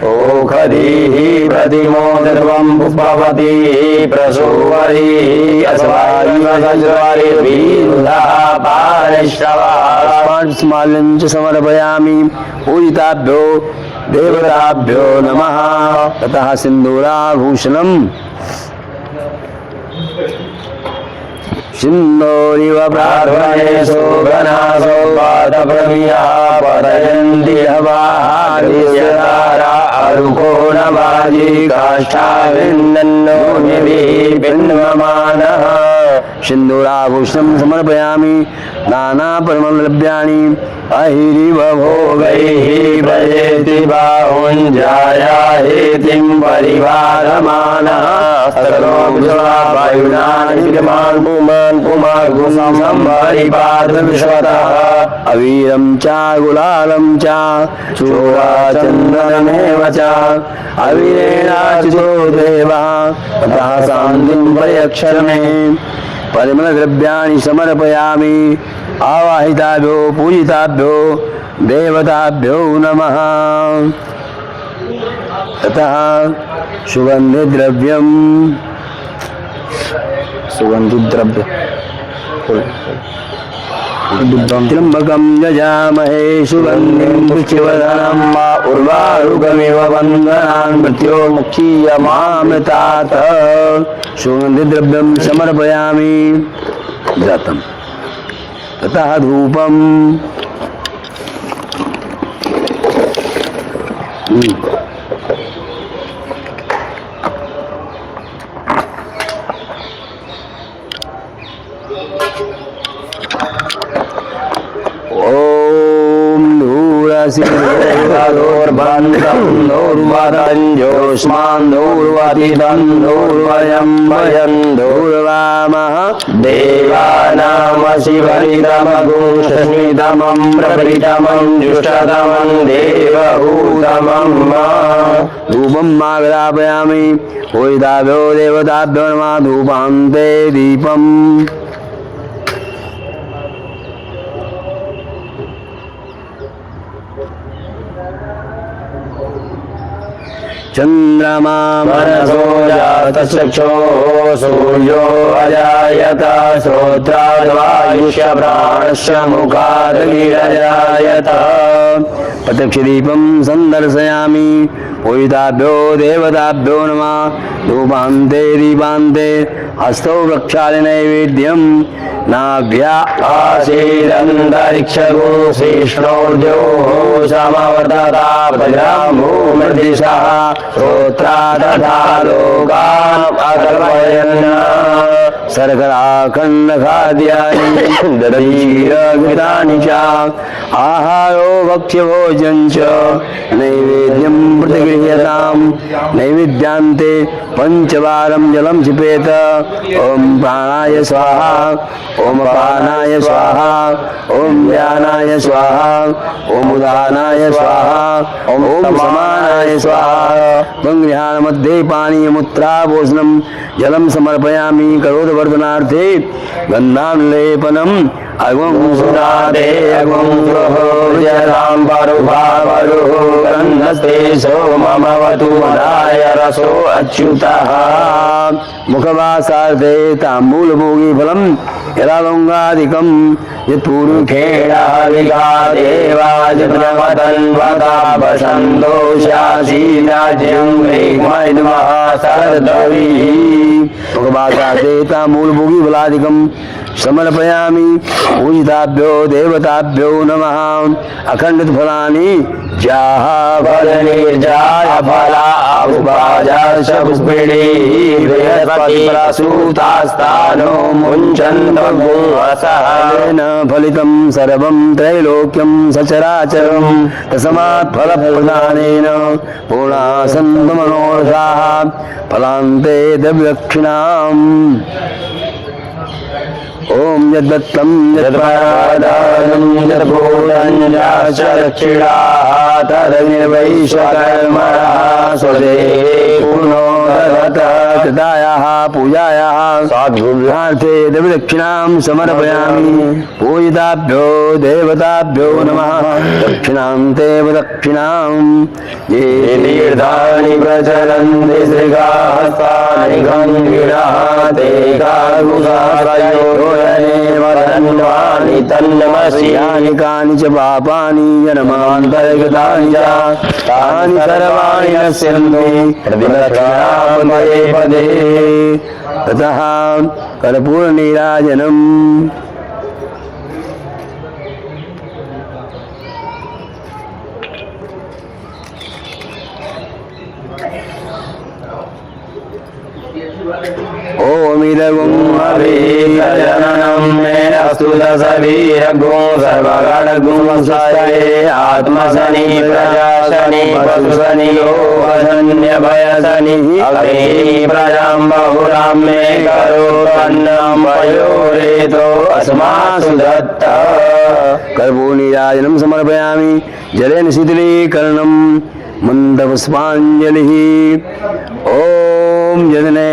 ओखदीः प्रतिमोदर्वं पुष्पवतीः प्रसूवरीः अस्वारिवज्रवारिर्विरुधः पारिश्रवः। पुष्पाल्यं च समर्पयामि। पूजिताभ्यो देवताभ्यो नमः। ततः सिन्दूराभूषणं सिन्दूरिव प्रार्थने शोभनासो पादप्रमिया पतयन्ति हवाहारिस्यतारा अरुकोणबाजी काष्ठाविन्दन्नो निभिः पिन्वमानः। सिन्दूराभूषणं समर्पयामि। नानापरिमलद्रव्याणि अहिरिव भोगैः भजेति बाहुञ्जाया हेतिं परिवारमानः। पुमान् पुमार्गुसं परिपादविश्वतः। अवीरं च गुलालं च चूडाचन्दनमेव च अवीरेणाचितो देवः ततः शान्तिं प्रयक्षमे। परिमलद्रव्याणि समर्पयामि। आवाहिताभ्यो पूजिताभ्यो देवताभ्यो नमः। ततः सुगन्धिद्रव्यं त्र्यंबकं यजामहे सुगन्धिं पुष्टिवर्धनं उर्वारुकमिव वन्दनान् मृत्योर्मुक्षीयमामृतात् सुगन्धिद्रव्यं समर्पयामि जातं ततः धूपम् धूर्वामः देवानामशिवरितमघोषस्मितमं प्रभृतमं जुष्टतमं देवहूतमं धूपम् आग्रापयामि पूजिताभ्यो देवताभ्यो नमः धूपान्ते दीपम् चंद्रमा मनसो जातचक्षुः सूर्यो अजायत श्रोत्राद्वायुष्य प्राणस्य मुखादगिरजायत प्रत्यक्षदीपं संदर्शयामि पूजिताभ्यो देवताभ्यो नमः धूपान्ते दीपान्ते हस्तौ वृक्षालि नैवेद्यं नाभ्या आसीदन्तरिक्षगो शिष्णोर्द्योः समवर्तता प्रजामो मृदिशः श्रोत्रा तथा लोकान् अकल्पयन् शर्कराखण्डखाद्यानि दधीरघृतानि च आहारो भक्ष्यभोजनं च नैवेद्यं प्रतिगृह्यतां नैवेद्यान्ते पंचवारं जलं क्षिपेत ओम प्राणाय स्वाहा ओम अपानाय स्वाहा ओम व्यानाय स्वाहा ओम उदानाय स्वाहा ओम समानाय स्वाहा गृहाण मध्ये पानीयमुत्राभोषणं जलं समर्पयामि करोदवर्धनार्थे गन्धानुलेपनम् अगुं सुनादे अगुं जरां परुभावरुः गन्धस्ते सोममवतु मदाय रसो अच्युतः मुखवासार्थे ताम्बूलभोगीफलं यदालौङ्गादिकं यत्पूर्वखेडाविगादेवाजनवतन्वतापसन्तोषासीराज्यं वेग्मैर्मः सरद्रविः मुखवासार्थे ताम्बूलभोगीफलादिकं समर्पयामि पूजिताभ्यो देवताभ्यो नमः अखंडित फलानि जाह फलनिर्जाय फला उपाजाश पुष्पिणी बृहस्पति प्रसूतास्तानो मुञ्चन्तो गुणसः फलितं सर्वं त्रैलोक्यं सचराचरं तस्मात् फलप्रदानेन पूर्णासन्तो मनोरथाः फलान्ते दक्षिणाम् ओम यद्दत्तं यद्प्रदानं यद्भूतं च दक्षिणाः तदनिर्वैश्वकर्मणः स्वदेहे पुनो कृतायाः पूजायाः साधुर्यार्थे दक्षिणां समर्पयामि पूजिताभ्यो देवताभ्यो नमः दक्षिणान्ते दक्षिणां ये तीर्थानि प्रचलन्ति श्रीगाहस्तानि गङ्गिणः ते कारुगानि तन्नमस्यानि कानि च पापानि जन्मान्तर्गतानि च तानि सर्वाणि नश्यन्ति पदे पदे ततः कर्पूरनीराजनम् ओमिदगुं अभिजननं मेरस्तु दशवीरगुं सर्वगणगुं सये आत्मशनि प्रजाशनि पशुशनि योगशन्यभयशनि अग्नि प्रजां बहुलां मे करोन्नं पयोरेतो अस्मासु दत्त कर्पूरनीराजनं समर्पयामि जलेन शीतलीकरणं मन्दपुष्पाञ्जलिः ओम यजने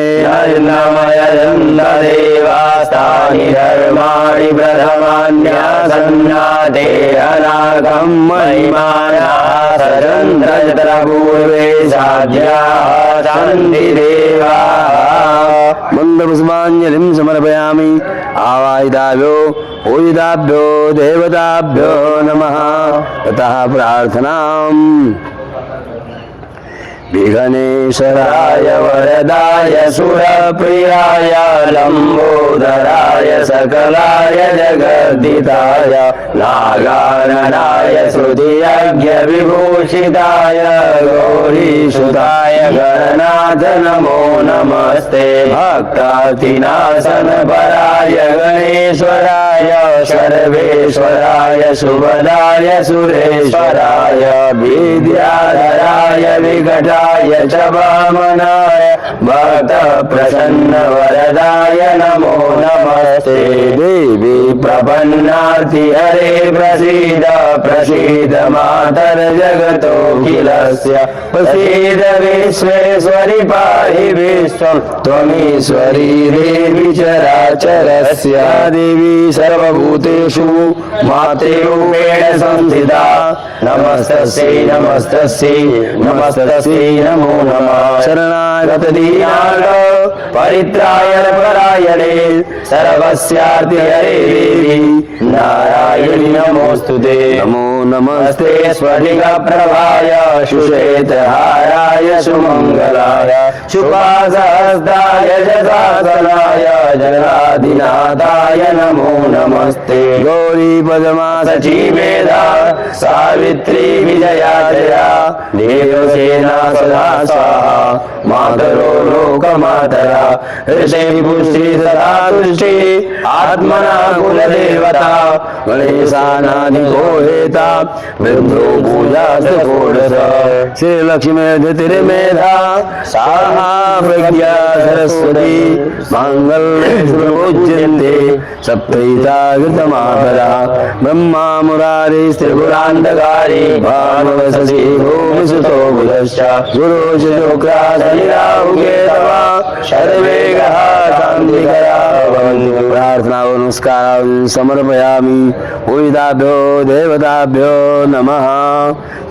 देवास्तानि धर्माणि प्रथमान्यासन्नाते अनागं महिमानः सजन्तत्र पूर्वे साध्याः सन्ति देवाः मन्दपुष्पाञ्जलिं समर्पयामि। आवाहिताभ्यो पूजिताभ्यो देवताभ्यो नमः। ततः प्रार्थनाम्। विघ्नेश्वराय वरदाय सुरप्रियाय लंबोदराय सकलाय जगद्दिताय नागाननाय श्रुतियज्ञ विभूषिताय गौरीसुताय गणनाथ नमो नमस्ते। भक्तातिनाशन पराय गणेश्वराय सर्वेश्वराय सुभदाय सुरेश्वराय विद्याधराय विकटाय च वामनाय भक्त प्रसन्न वरदाय नमो नमस्ते। देवी प्रपन्नार्ति हरे प्रसीद प्रसीद मातर जगतोऽखिलस्य प्रसीद विश्वेश्वरि पाहि विश्वं त्वमीश्वरी देवी चराचरस्य। देवी सर्वभूतेषु मातृरूपेण संस्थिता नमस्तस्यै नमस्तस्यै नमस्तस्यै नमो नमः। शरणागत दीनार्थ परित्रायण परायणे सर्वस्यार्ति हरे देवी नारायणि नमोस्तुते। नमो नमस्ते स्फटिक प्रभाय शुश्वेतहाराय सुमंगलाय शुभासहस्ताय जटासनाय जगदाधिनाथाय नमो नमस्ते। गौरी पद्मा सचीवेदा सावित्री विजया जया देवसेना सदा स्वाहा मातरो लोकमातरा ऋषि पुष्टि सदा तुष्टि आत्मना कुलदेवता गणेशानादिको हेता वृद्धो पूजा षोडश। श्री लक्ष्मी धृतिर्मेधा साहा प्रज्ञा सरस्वती मांगल्यपूज्यन्ते सप्तैता कृतमातरा ब्रह्मा मुरारी त्रिपुरान्तकारी भानुवसि भूमिसुतो बुधश्च गुरु शुक्राशनिराहुकेतवा सर्वे गः शान्तिकरा भवन्तु। प्रार्थना नमस्कार समर्पयामि। पूजिताभ्यो देवताभ्यो नमः।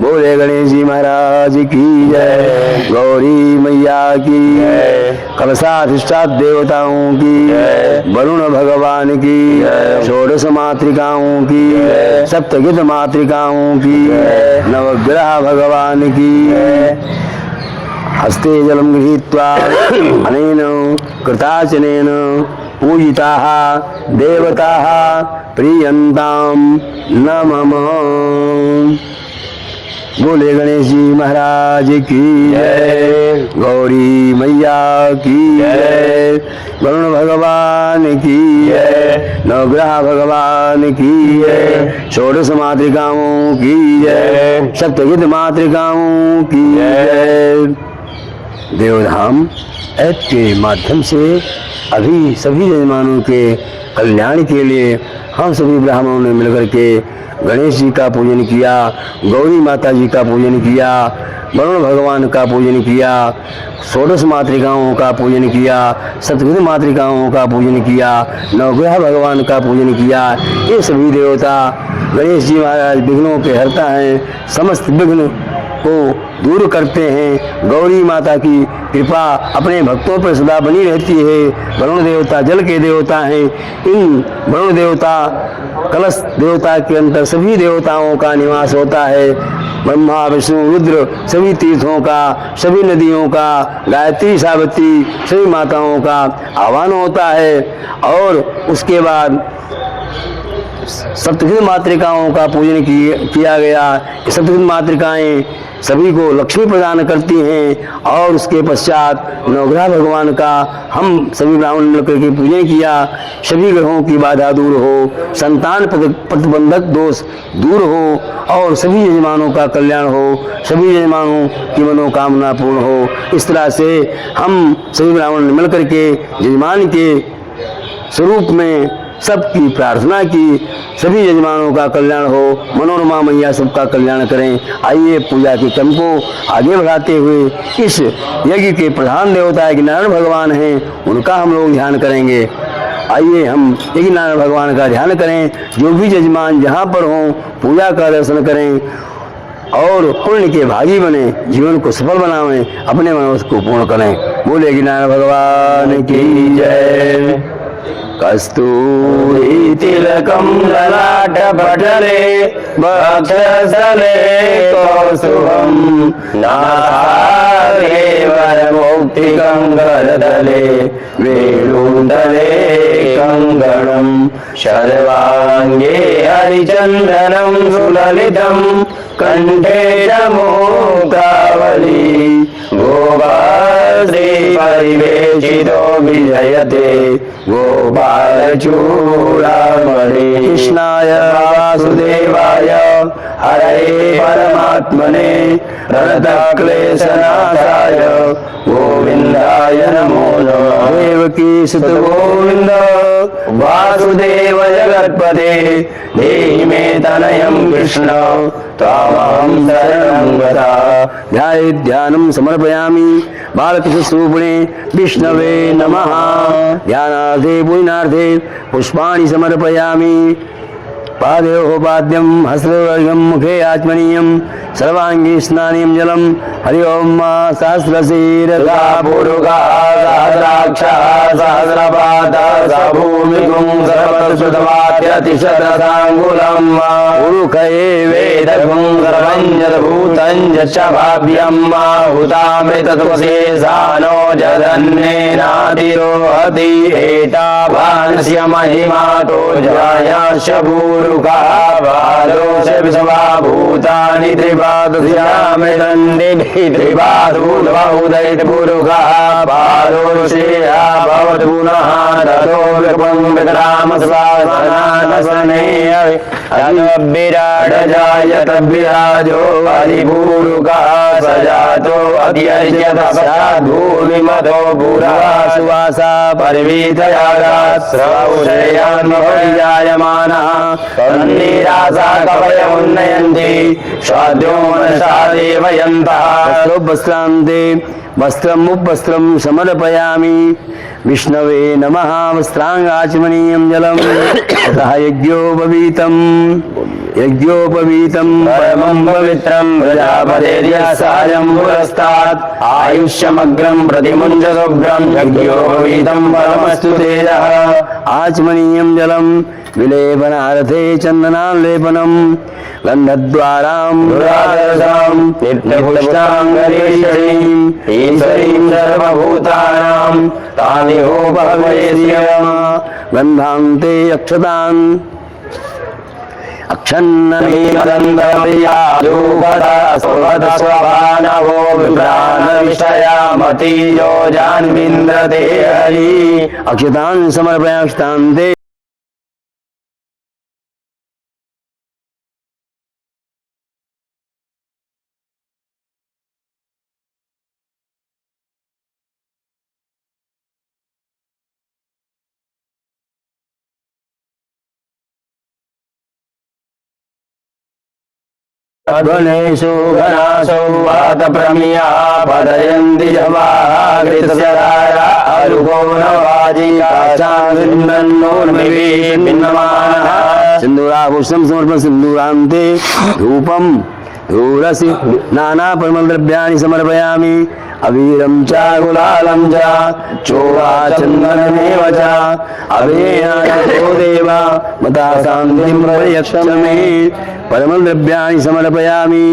बोले गणेश जी महाराज की जय। गौरी मैया की जय। कलशाधिष्ठात देवताओं की जय। वरुण भगवान की जय। षोडश मातृकाओं की जय। सप्तगित मातृकाओं की जय। नवग्रह भगवान की जय। हस्ते जलं गृहीत्वा अनेन कृतार्चनेन पूजिताः देवताः प्रीयन्तां नमः। बोले गणेश जी महाराज की जय। गौरी मैया की जय। वरुण भगवान की जय। नवग्रह भगवान की जय। षोडश मातृकाओं की जय। सप्तगित मातृकाओं की जय। देवधाम ऐप के माध्यम से अभी सभी यजमानों के कल्याण के लिए हम सभी ब्राह्मणों ने मिलकर के गणेश जी का पूजन किया, गौरी माता जी का पूजन किया, वरुण भगवान का पूजन किया, षोडश मातृकाओं का पूजन किया, सप्तगित मातृकाओं का पूजन किया, नवग्रह भगवान का पूजन किया। ये सभी देवता गणेश जी महाराज विघ्नों के हरता हैं, समस्त विघ्न को दूर करते हैं। गौरी माता की कृपा अपने भक्तों पर सदा बनी रहती है। वरुण देवता जल के देवता हैं। इन वरुण देवता कलश देवता के अंदर सभी देवताओं का निवास होता है। ब्रह्मा विष्णु रुद्र सभी तीर्थों का, सभी नदियों का, गायत्री सावित्री सभी माताओं का आह्वान होता है। और उसके बाद सप्तगित मातृकाओं का पूजन किया गया। सप्तगित मातृकाएं सभी को लक्ष्मी प्रदान करती हैं। और उसके पश्चात नवग्रह भगवान का हम सभी ब्राह्मण मिलकर के पूजन किया। सभी ग्रहों की बाधा दूर हो, संतान प्रतिबंधक दोष दूर हो और सभी यजमानों का कल्याण हो, सभी यजमानों की मनोकामना पूर्ण हो। इस तरह से हम सभी ब्राह्मण मिलकर के यजमान के स्वरूप में सबकी प्रार्थना की, सभी यजमानों का कल्याण हो, मनोरमा मैया सबका कल्याण करें। आइए पूजा के क्रम को आगे बढ़ाते हुए इस यज्ञ के प्रधान देवता एक नारायण भगवान हैं, उनका हम लोग ध्यान करेंगे। आइए हम एक नारायण भगवान का ध्यान करें। जो भी यजमान जहाँ पर हों पूजा का दर्शन करें। और पुण्य के भागी बने, जीवन को सफल बनावें, अपने मनोरथ को पूर्ण करें। बोले गिरनार भगवान की जय। कस्तूरी तिलकम ललाट पटले वक्षस्थले कौस्तुभम नासाग्रे वरमौक्तिकं करतले वेणुतले कंगणम सर्वांगे हरिचंदनम सुललितम कंठे च मुक्तावली गोपाश्री परिवेशितो विजयते गोपालचूडामणि। कृष्णाय वासुदेवाय हरे परमात्मने प्रणतक्लेशनाशाय गोविंदाय नमो नमः। देवकी सुत गोविंद वासुदेव जगत्पते देहि मे तनयं कृष्ण त्वामहं शरणं गतः। ध्यानं समर्पयामि बालकृष्ण स्वरूपिणे विष्णवे नमः। ध्यानार्थे पुण्यार्थे पुष्पाणि समर्पयामि। पादयोः पाद्यं हस्तवर्गं मुखे आचमनीयं सर्वांगी स्नानीयं जलम। हरि ओम सहस्रशीर्षा पुरुषा सहस्राक्षा सहस्रपाद भूमिगुं सर्वश्रुतवाद्यतिशतसाङ्गुलं पुरुषये वेदगुं सर्वं यद्भूतं यच्च भाव्यं हुतामृतत्वशेषानो जगन्नेनातिरोहति एतावानस्य महिमातो जायाश्च बालोश विश्वाभूतानि त्रिपादस्यामि दण्डिभिः त्रिपादूर्ध्वोदयति पुरुषः बालोशे भवति पुनः ततो विपुं विक्रामस्वासनानसने विराट जायत विराजो हरिपुरुषः सजातो अध्ययतभूमिमतो पुरासुवासा परिवीतयागाश्रौषयान्मजायमानः तन्निरासा कवय उन्नयन्ति स्वाद्यो मनसा देवयन्तः। वस्त्रान्ते वस्त्रमुपवस्त्रं समर्पयामि विष्णवे नमः। वस्त्रांगाचमनीयं जलम् अतः यज्ञोपवीतं परमं पवित्रं प्रजापतेर्यसायं पुरस्तात् आयुष्यमग्रं प्रतिमुञ्च शुभ्रं यज्ञोपवीतं परमस्तु तेजः। आचमनीयं जलं विलेपनार्थे चन्दनालेपनं गन्धद्वारां नित्यपुष्टाङ्गरीषणीं ईश्वरीं सर्वभूतानां तामिहोपवेद्य गन्धान्ते अक्षतान् अक्षन्नमीनदन्तप्रियादूपदस्वभानवो विभ्राणविषयामतीयो जान्विन्द्रते हरि। अक्षतान् समर्पयामि। ध्वनेषु घनासौ वातप्रमिया पदयन्ति जवाग्रितस्य धारा अरुकोणवाजिकाचान्नोर्मिन्नमानः। सिन्दूराभूषणं समर्पण सिन्दूरान्ते धूपं धूरसि नाना परिमलद्रव्याणि समर्पयामि। अवीरं च गुलालं च चोराचन्दनमेव च अभेयानो देवा मता शान्तिं प्रयच्छ मे। परमद्रव्याणि समर्पयामि।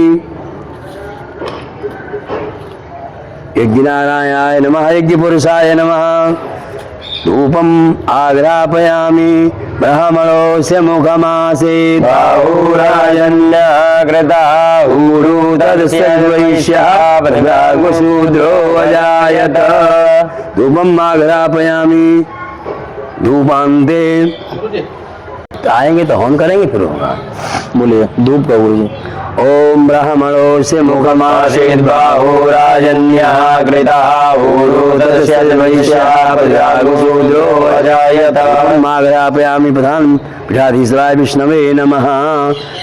यज्ञनारायणाय नमः यज्ञपुरुषाय नमः। धूपम् आग्रापयामि ब्रह्मणोऽस्य मुखमासीत् बाहुराजन्यकृता ऊरु तस्य वैश्यः प्रतिभागशूद्रो अजायत। धूपम् आग्रापयामि। धूपान्ते आएंगे तो हवन करेंगे फिर होगा। बोलिए धूप का बोलिए। ओम ब्राह्मणोऽस्य मुखमासीत् बाहुराजन्यः कृतः ऊरु तस्य वैश्यः प्रतिभागशूद्रो अजायत। आग्रापयामि प्रधान पीठाधीश्वराय विष्णवे नमः।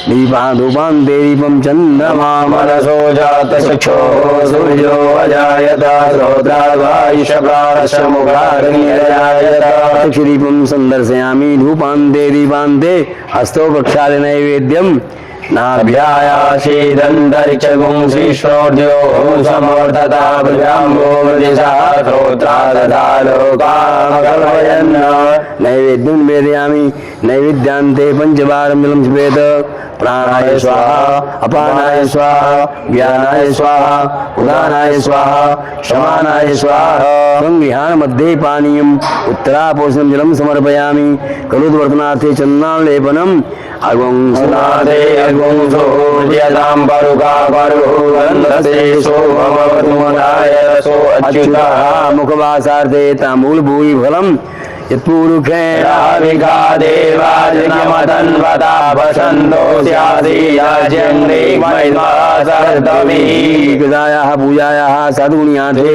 दीपान् धूपान्ते दीपं चन्द्रमा मनसो जातचक्षुः सूर्यो अजायत। श्रोत्राद्वायुष्यप्राणस्य मुखाग्निरजायत। दीपं सन्दर्शयामि। धूपान्ते दीपान्ते हस्तो प्रक्षाल्य नैवेद्यं नाभ्यायासीदन्तरिक्षगुं श्रीष्णोर्द्यो समवर्धता भुजाम्बो मृदिशा श्रोत्रा तथा लोकामकल्पयन् नैवेद्यं वेदयामि नैवेद्यान्ते पंचवारं जलं स्वेद प्राणाय स्वाहा अपानाय स्वाहा व्यानाय स्वाहा उदानाय स्वाहा शमानाय स्वाहा संविहान मध्ये पानीयम् उत्तरापोषणं जलं समर्पयामि कलुद्वर्तनार्थे चन्दनालेपनम् अगुं सुनादे अगुं सोऽयतां परुका परुहन्दसे सोमवतुमदाय रसो अच्युतः मुखवासार्थे ताम्बूलभूयि फलम् यत्पूरुखेणाविका देवाजनमतन्वता वसन्तो स्यादि याज्यङ्गे गदायाः पूजायाः साधुगुण्यार्थे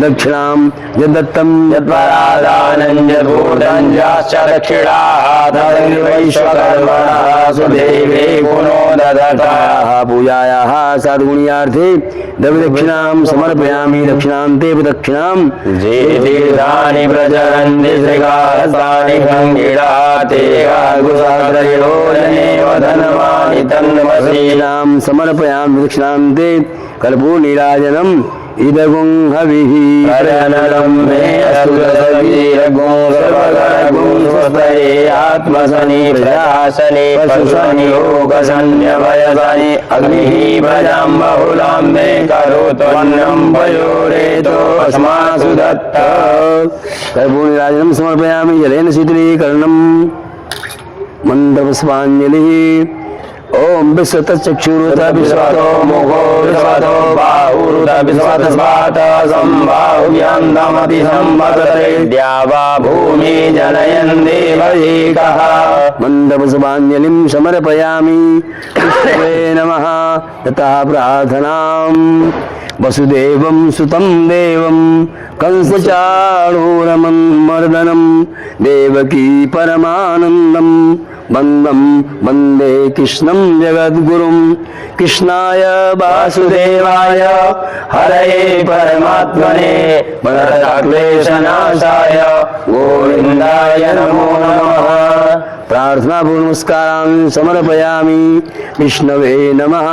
दक्षिणां यद्दत्तं यत्परादानं यद्भूतं याश्च दक्षिणाः तद्विश्वकर्मणः सुदेवे गुणो ददताः पूजायाः साधुगुण्यार्थे दक्षिणां समर्पयामि दक्षिणान्ते दक्षिणां जे तीर्थानि प्रचरन्ति श्रीकास्तानि गङ्गिडा ते गुसात्रयोजनेव धनवानि तन्वसी दक्षिणां समर्पयामि दक्षिणान्ते कर्पूरनीराजनम् इदगुं हविः हरनलं मे असुरवीरगुं सर्वगणगुं स्वस्तये आत्मसनि प्रजासने पशुसनि योगसन्यभयसनि अग्निः प्रजां बहुलां मे करोत्वन्नं पयोरेतो अस्मासु दत्त कर्पूरनीराजनं समर्पयामि जलेन शीतलीकरणम् मन्त्रपुष्पाञ्जलिः ओम विश्वतचक्षुरुत विश्वतो मुखो विश्वतो बाहुरुत विश्वतस्मात् सम्बाहुव्यन्तमति सम्पतते द्यावा भूमि जनयन् देव एकः मन्दपुष्पाञ्जलिं समर्पयामि विष्णवे नमः ततः प्रार्थनां वसुदेवं सुतं देवं कंसचाणूरमर्दनं देवकी परमानन्दं वन्दं वन्दे कृष्णं जगद्गुरुं कृष्णाय वासुदेवाय हरये परमात्मने क्लेशनाशाय गोविन्दाय नमो नमः प्रार्थना नमस्कारान् समर्पयामि विष्णवे नमः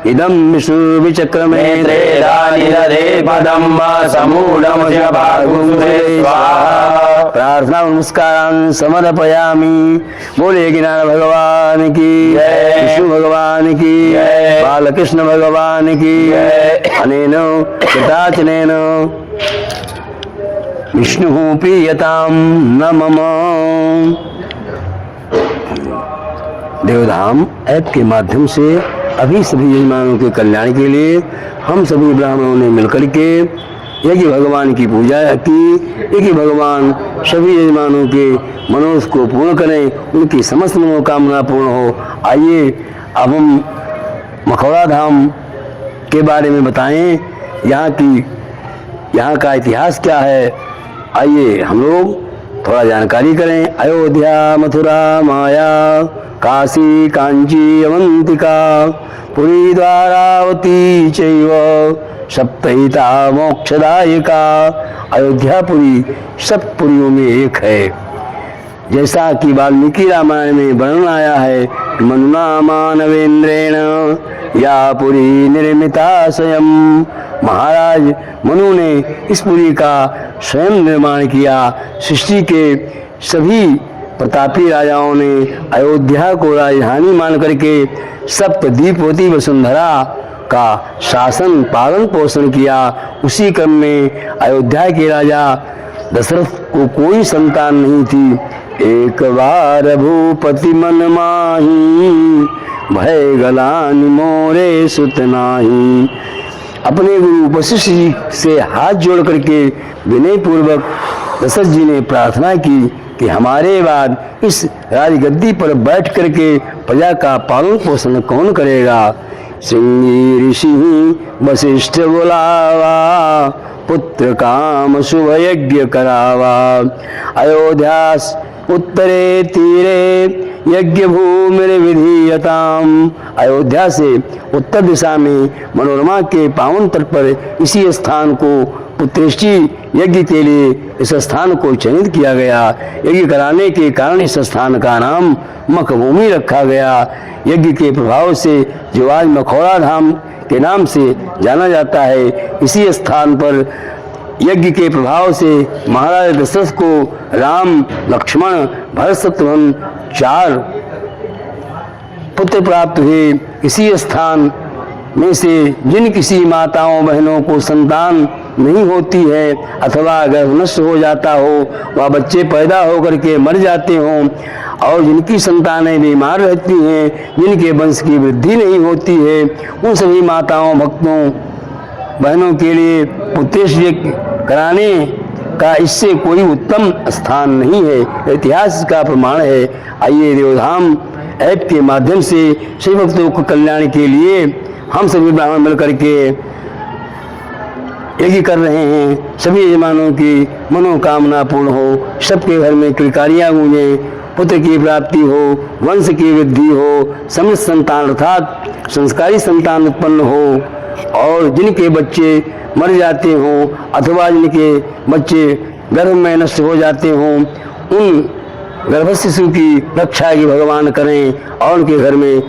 इदं विष्णुविचक्रमे त्रेदानि दधे पदं समूलमस्य भागुंसे स्वाहा प्रार्थना नमस्कारान् समर्पयामि बोले गिनार भगवान की विष्णु भगवान की बालकृष्ण भगवान की अनेन कृताचनेन विष्णुः प्रीयतां न मम। देवधाम ऐप के माध्यम से अभी सभी यजमानों के कल्याण के लिए हम सभी ब्राह्मणों ने मिलकर के यज्ञ भगवान की पूजा की। यज्ञ भगवान सभी यजमानों के मनोज को पूर्ण करें, उनकी समस्त मनोकामना पूर्ण हो। आइए अब हम मखौड़ा धाम के बारे में बताएं, यहाँ का इतिहास क्या है। आइए हम लोग थोड़ा जानकारी करें। अयोध्या, मथुरा, माया, काशी, कांची, अवंतिका, पुरी, द्वारावती चैव सप्तहिता मोक्षदायिका। अयोध्यापुरी सब पुरियों में एक है। जैसा कि वाल्मीकि रामायण में वर्णन आया है, मनुना मानवेंद्रेण या पुरी निर्मिता स्वयं। महाराज मनु ने इस पुरी का स्वयं निर्माण किया। सृष्टि के सभी प्रतापी राजाओं ने अयोध्या को राजधानी मान करके सप्तद्वीपवती वसुंधरा का शासन पालन पोषण किया। उसी क्रम में अयोध्या के राजा दशरथ को कोई संतान नहीं थी। एक बार भूपति मन माही, भय गलानि मोरे सुत नाही। अपने गुरु वशिष्ठ जी से हाथ जोड़ करके विनय पूर्वक दशरथ जी ने प्रार्थना की कि हमारे बाद इस राजगद्दी पर बैठ करके प्रजा का पालन पोषण कौन करेगा। श्रृंगी ऋषि वशिष्ठ बुलावा, पुत्र काम शुभ यज्ञ करावा। अयोध्या उत्तरे तीरे यज्ञ भूमि विधीयताम। अयोध्या से उत्तर दिशा में मनोरमा के पावन तट पर इसी स्थान को पुत्रेष्टि यज्ञ के लिए इस स्थान को चयनित किया गया। यज्ञ कराने के कारण इस स्थान का नाम मखभूमि रखा गया। यज्ञ के प्रभाव से जो आज मखौड़ा धाम के नाम से जाना जाता है, इसी स्थान पर यज्ञ के प्रभाव से महाराज दशरथ को राम, लक्ष्मण, भरत, शत्रुघ्न 4 पुत्र प्राप्त हुए। इसी स्थान में से जिन किसी माताओं बहनों को संतान नहीं होती है अथवा गर्भ नष्ट हो जाता हो, वह बच्चे पैदा होकर के मर जाते हों, और जिनकी संतानें बीमार रहती हैं, जिनके वंश की वृद्धि नहीं होती है, उन सभी माताओं भक्तों बहनों के लिए पुत्रेष्टि कराने का इससे कोई उत्तम स्थान नहीं है। इतिहास का प्रमाण है। आइए देवधाम ऐप के माध्यम से सभी भक्तों को कल्याण के लिए हम सभी ब्राह्मण मिलकर के यज्ञ कर रहे हैं। सभी यजमानों की मनोकामना पूर्ण हो, सबके घर में किलकारियाँ गूंजे, पुत्र की प्राप्ति हो, वंश की वृद्धि हो, समृद्ध संतान अर्थात संस्कारी संतान उत्पन्न हो, और जिनके बच्चे मर जाते हों अथवा जिनके बच्चे गर्भ में नष्ट हो जाते हों, उन गर्भस्थ शिशु की रक्षा की भगवान करें और उनके घर में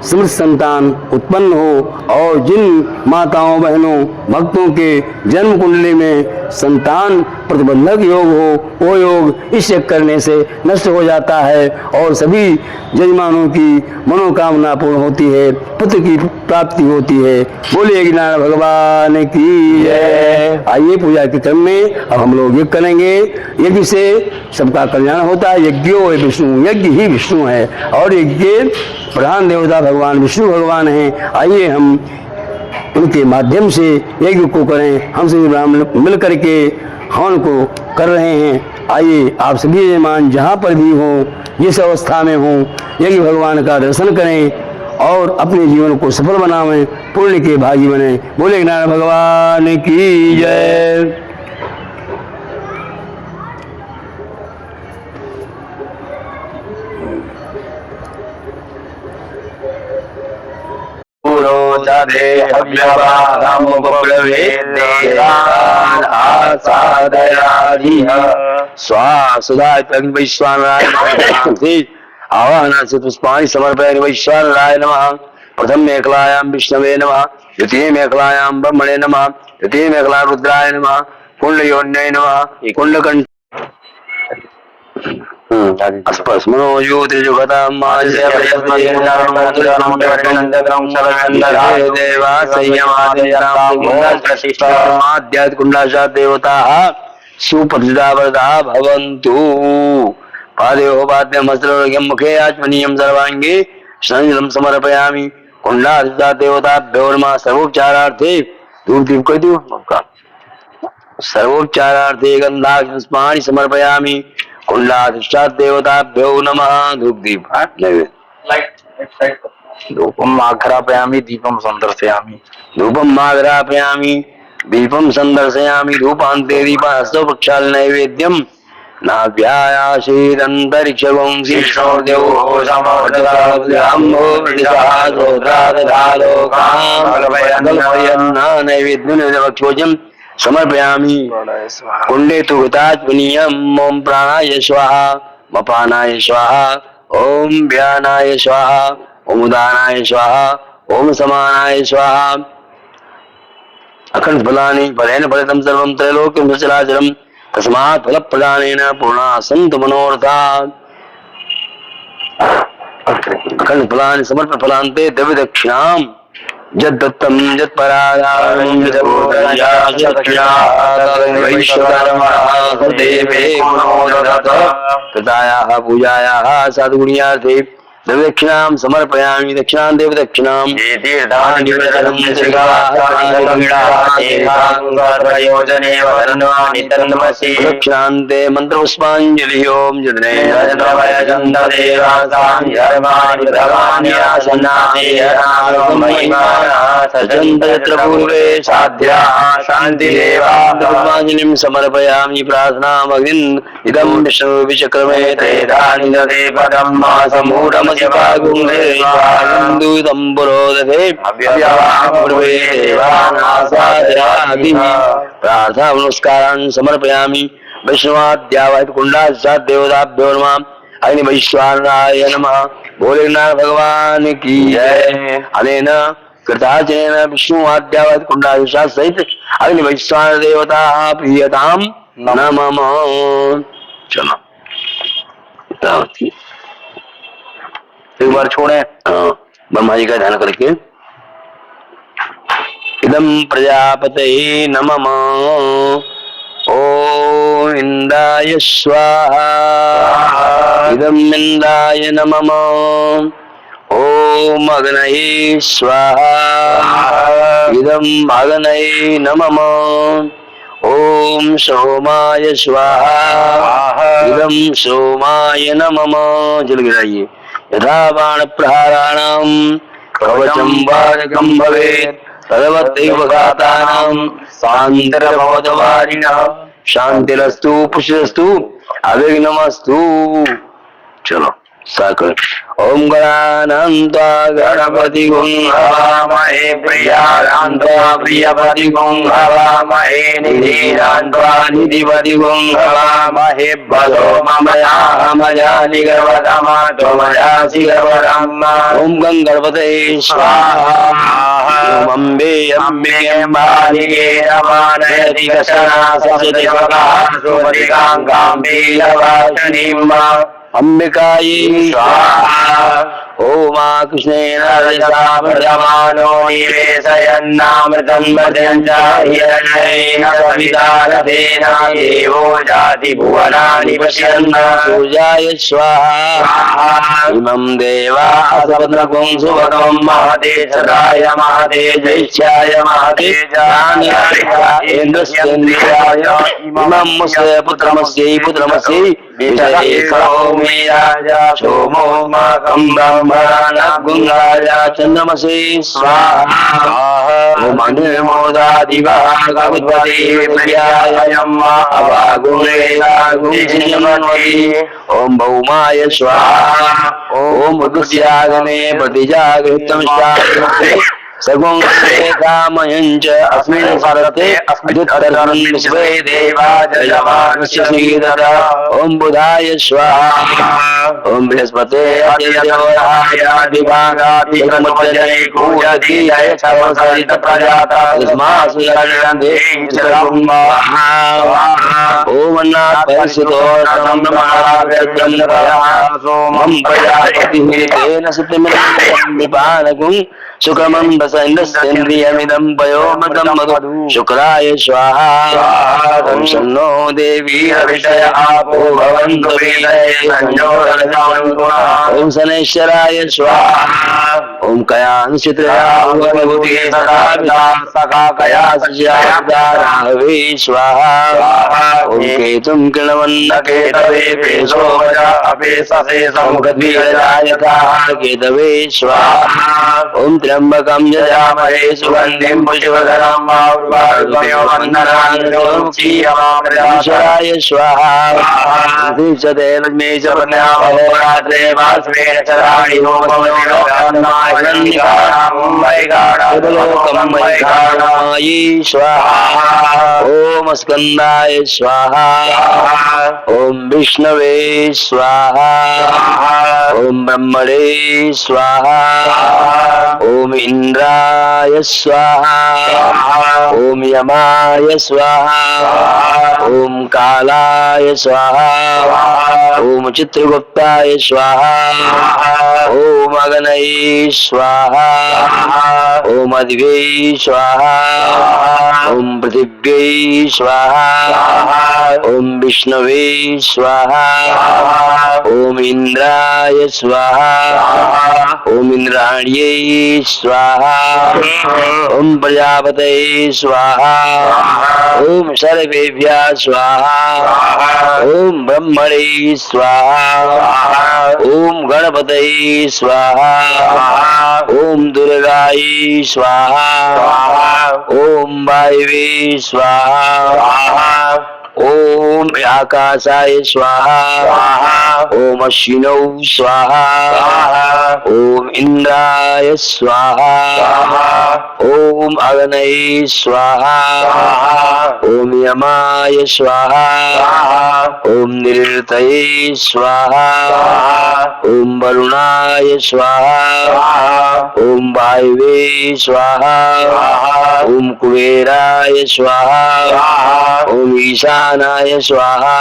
समृद्ध संतान उत्पन्न हो। और जिन माताओं बहनों भक्तों के जन्म कुंडली में संतान प्रतिबंधक योग हो, वो योग इस यज्ञ करने से नष्ट हो जाता है और सभी यजमानों की मनोकामना पूर्ण होती है, पुत्र की प्राप्ति होती है। बोलिए नारायण भगवान की जय। आइए पूजा के क्रम में अब हम लोग यज्ञ करेंगे। यज्ञ से सबका कल्याण होता है। यज्ञो विष्णु, यज्ञ ही विष्णु है और यज्ञ के प्रधान देवता भगवान विष्णु भगवान हैं। आइए हम उनके माध्यम से यज्ञ को करें। हम सभी ब्राह्मण मिल करके हवन को कर रहे हैं। आइए आप सभी यजमान जहाँ पर भी हों, जिस अवस्था में हों, यज्ञ भगवान का दर्शन करें और अपने जीवन को सफल बनावें, पुण्य के भागी बने। बोले नारायण भगवान की जय। आवाहना से पुष्पाणि समर्पयामि वैश्वानराय नमः। प्रथम मेखलायां विष्णवे नमः, द्वितीय मेखलायां ब्रह्मणे नमः, तृतीय मेखला रुद्राय नमः, कुंडयोन्यै नमः, कुंडकंठ स्मनो ज्योतिर्जुगतां देवताः सुप्रतिष्ठा वरदाः भवन्तु। पादयोः पाद्यं हस्तयोर्घ्यं मुखे आचमनीयं सर्वाङ्गे संजलं समर्पयामि। कुंडाधिष्ठा देवताभ्यो नमः। सर्वोपचारार्थे धूप दीप कर दो। सर्वोपचारार्थे गंधापुष्पाणि समर्पयामि। कुंडाधिष्ठा देवताभ्यो नमः। धूप दीप धूपम आघ्रापयामि दीपम संदर्शयामि। धूपम आघ्रापयामि दीपम संदर्शयामि। धूपान्ते दीपास्तव प्रक्षाल नैवेद्यम नाभ्यायाशीरन्तरिक्षगं शिष्णोर्देवो नैवेद्यं समर्पयामि। कुंडे तु घृताच्मनीयम्। ओम प्राणाय स्वाहा, मपानाय स्वाहा, ओम व्यानाय स्वाहा, ओम उदानाय स्वाहा, ओम समानाय स्वाहा। अखंड फलानि फलेन फलितं सर्वं त्रैलोक्यं सचराचरं तस्मात् फल प्रदानेन पूर्णा सन्तु मनोरथा। अखंड फलानि समर्पय फलान्ते द्रव्य दक्षिणां यद्दत्तं यत्परादानं कृतायाः पूजायाः साधुगुण्यार्थे दक्षिणां समर्पयामि। दक्षिणां देव दक्षिणां दक्षिणान्ते मंत्र पुष्पांजलि। ओम पूर्वे साध्या शांतिदेवांजलिं समर्पयामि। प्रार्थनामग्निम् इदं विष्णु विचक्रमे ते दानि ददे पदं मासमूढम शिवागुंधुतंपुरोदधे प्रार्थना नमस्कारान् समर्पयामि। वैष्णवाद्यावहित कुंडाचार्य देवताभ्यो नमः। अग्नि वैश्वानराय नमः। भोलेनाथ भगवान की जय। अनेन कृतार्चनेन विष्णुवाद्यावहित कुंडाचार्य सहित अग्नि वैश्वान देवता प्रियताम नमः। चलो एक बार छोड़े ब्रह्मा जी का ध्यान करके। इदं प्रजापते नमः। ओम इंद्राय स्वाहा। इदं इंद्राय नमः। ओम अग्नये स्वाहा। इदं अग्नये नमः। ओम सोमाय स्वाहा। इदं सोमाय नमः। जल गिराइए। यथा बाण प्रहाराणां कवचं वारकं भवेत् तदवत्यैव घातानां शान्तिर्भवद्वारिणः। शान्तिरस्तु पुष्टिरस्तु अविघ्नमस्तु। चलो साकर। ओम गणानान्त्वा गणपतिगुं हवामहे प्रियानान्त्वा प्रियपतिगुं हवामहे निधीनान्त्वा निधिपतिगुं हवामहे भदो ममयाहमयानि गर्वतमा त्वमयासि गर्वतमा। ओम गंगणपते स्वाहा। ओम अम्बे अम्बे अम्बालिके रमानयति कशना ससुदेवका सुमतिकाङ्काम्बे लवासनीं अंबिकायै स्वाहा। ओम कृष्णेन रजसा वर्धमानो निवेशयन्नामृतं मदं च हिरण्येन सविता रथेन देवो जाति भुवनानि पश्यन्। सूर्याय स्वाहा। इमं देवा सपत्नकुं सुभगं महते सदाय महते जैष्ठ्याय महते जान्याय इन्द्रस्येन्द्रियाय इमं मुस्य पुत्रमस्यै पुत्रमस्यै विषये सौमे राजा सोमो माकं ब्रह्मणानगुंगाया चंद्रमसे स्वाहा। ओम अनिर्मोदादिवागवद्वते प्रियायम् अवागुणेनागुंसिन्मन्वति। ओम भौमाय स्वाहा। ओम उद्स्यागने प्रतिजागृतं स्वाहा। सगुं कामयञ्च अस्मिन् सरते अस्मिन् स्वे देवा जयमानस्य श्रीधर। ओम बुधाय स्वाहा। ओम बृहस्पते अद्यदेवाय दिवागादिगमुच्यते पूजति जय सर्वसरित प्रजाता तस्मात् सुरण्यन्ते चरम्महा। ओम अन्नात् परिषितो ब्रह्मणाव्यग्रं सोमं प्रजापतिः तेन सत्यमिदं विपानकुं सुखमं बसन्द्रस्येन्द्रियमिदं पयोमृतं मधु शुक्राय स्वाहा। ओम शन्नो देवी हविषय आपो भवन्तु वीरये संयोगसंगुणः। ओम शनैश्चराय स्वाहा। ओम कयानुचित्रया भवति सदा पिता सखा कया सज्जादा राहवे स्वाहा। ओम केतुं किणवन्न केतवे पेशो वजा अपेससे समुखद्विजयथा केतवे स्वाहा। ओम त्र्यंबकं यजामहे सुगन्धिं पुष्पधरं ईश्वराय स्वाहा। दीक्षते लक्ष्मी च पुण्यामहोरात्रे वासवेन चराणि होमलोकमयी स्वाहा। ओम स्कंदाय स्वाहा। ओम विष्णवे स्वाहा। ओम ब्रह्मणे स्वाहा। ओम इंद्राय स्वाहा। ओम यमाय स्वाहा। ओम कालाय स्वाहा। ओम चित्रगुप्ताय स्वाहा। ओम अग्नये स्वाहा। ओम अधिवे स्वाहा। ओम पृथिव्यै स्वाहा। ओम विष्णवे स्वाहा। ओम इंद्राय स्वाहा। ओम इंद्राण्यै स्वाहा। ओम प्रजापते स्वाहा। ओम सर्वेभ्यः स्वाहा। ओम ब्रह्मणे स्वाहा। ओम गणपते स्वाहा। ओम दुर्गाय स्वाहा। ओम वायवे स्वाहा। ओम आकाशाय स्वाहा ओम अश्विनौ स्वाहा ओम इंद्राय स्वाहा ओम अग्नये स्वाहा ओम यमाय स्वाहा ओम निरृतये स्वाहा ओम वरुणाय स्वाहा ओम वायवे स्वाहा ओम कुबेराय स्वाहा ओम ईशानाय स्वाहा